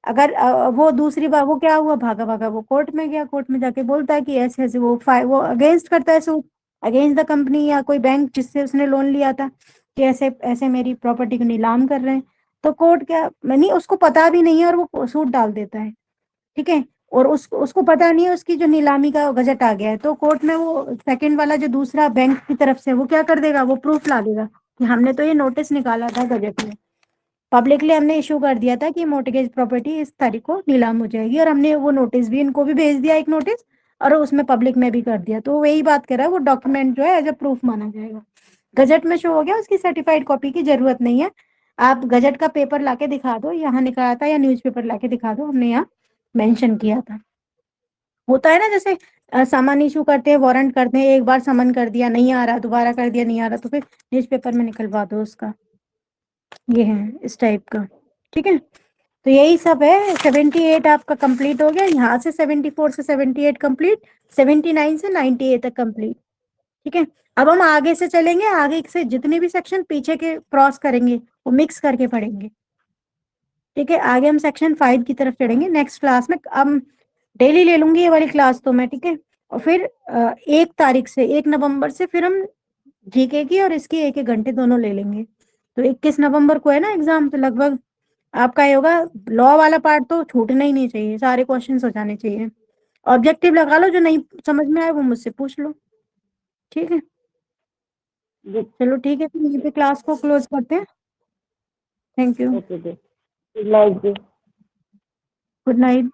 अगर वो दूसरी बार वो क्या हुआ, भागा भागा वो कोर्ट में गया, कोर्ट में जाके बोलता है कि ऐसे ऐसे वो अगेंस्ट करता है सूट अगेंस्ट द कंपनी या कोई बैंक जिससे उसने लोन लिया था कि ऐसे ऐसे मेरी प्रॉपर्टी को नीलाम कर रहे हैं। तो कोर्ट क्या, नहीं उसको पता भी नहीं है और वो सूट डाल देता है। ठीक है, और उसको पता नहीं है उसकी जो नीलामी का गजट आ गया है, तो कोर्ट में वो सेकंड वाला जो दूसरा बैंक की तरफ से वो क्या कर देगा, वो प्रूफ ला देगा कि हमने तो ये नोटिस निकाला था गजट में, पब्लिकली हमने इशू कर दिया था कि मोर्टगेज प्रॉपर्टी इस तारीख को नीलाम हो जाएगी, और हमने वो नोटिस भी इनको भी भेज दिया एक नोटिस, और उसमें पब्लिक में भी कर दिया। तो वही बात कर रहा है, वो डॉक्यूमेंट जो है एज अ प्रूफ माना जाएगा। गजट में शो हो गया, उसकी सर्टिफाइड कॉपी की जरूरत नहीं है। आप गजट का पेपर लाके दिखा दो, यहाँ निकाला था, या न्यूज़पेपर लाके दिखा दो, हमने यहाँ मेंशन किया था। होता है ना, जैसे सामान इशू करते हैं, वारंट करते हैं, एक बार समन कर दिया नहीं आ रहा, दोबारा कर दिया नहीं आ रहा, तो फिर न्यूज़पेपर में निकलवा दो उसका। ये है इस टाइप का। ठीक है, तो यही सब है। 78 आपका कंप्लीट हो गया, यहाँ से 74 से 78 कंप्लीट, 79 से 98 तक कंप्लीट। ठीक है, अब हम आगे से चलेंगे, आगे से जितने भी सेक्शन पीछे के क्रॉस करेंगे वो मिक्स करके पढ़ेंगे। ठीक है, आगे हम सेक्शन 5 की तरफ चढ़ेंगे नेक्स्ट क्लास में। अब डेली ले लूंगी ये वाली क्लास तो मैं, ठीक है, और फिर 1 तारीख से 1 नवंबर से फिर हम जीके की और इसकी 1-1 घंटे दोनों ले लेंगे। तो 21 नवंबर को है ना एग्जाम, तो लगभग आपका ये होगा। लॉ वाला पार्ट तो छूटना ही नहीं चाहिए, सारे क्वेश्चन हो जाने चाहिए। ऑब्जेक्टिव लगा लो, जो नहीं समझ में आए वो मुझसे पूछ लो। ठीक है, जी चलो ठीक है, फिर यहीं पे क्लास को क्लोज करते हैं। थैंक यू, ओके जी। गुड नाइट जी। Good night.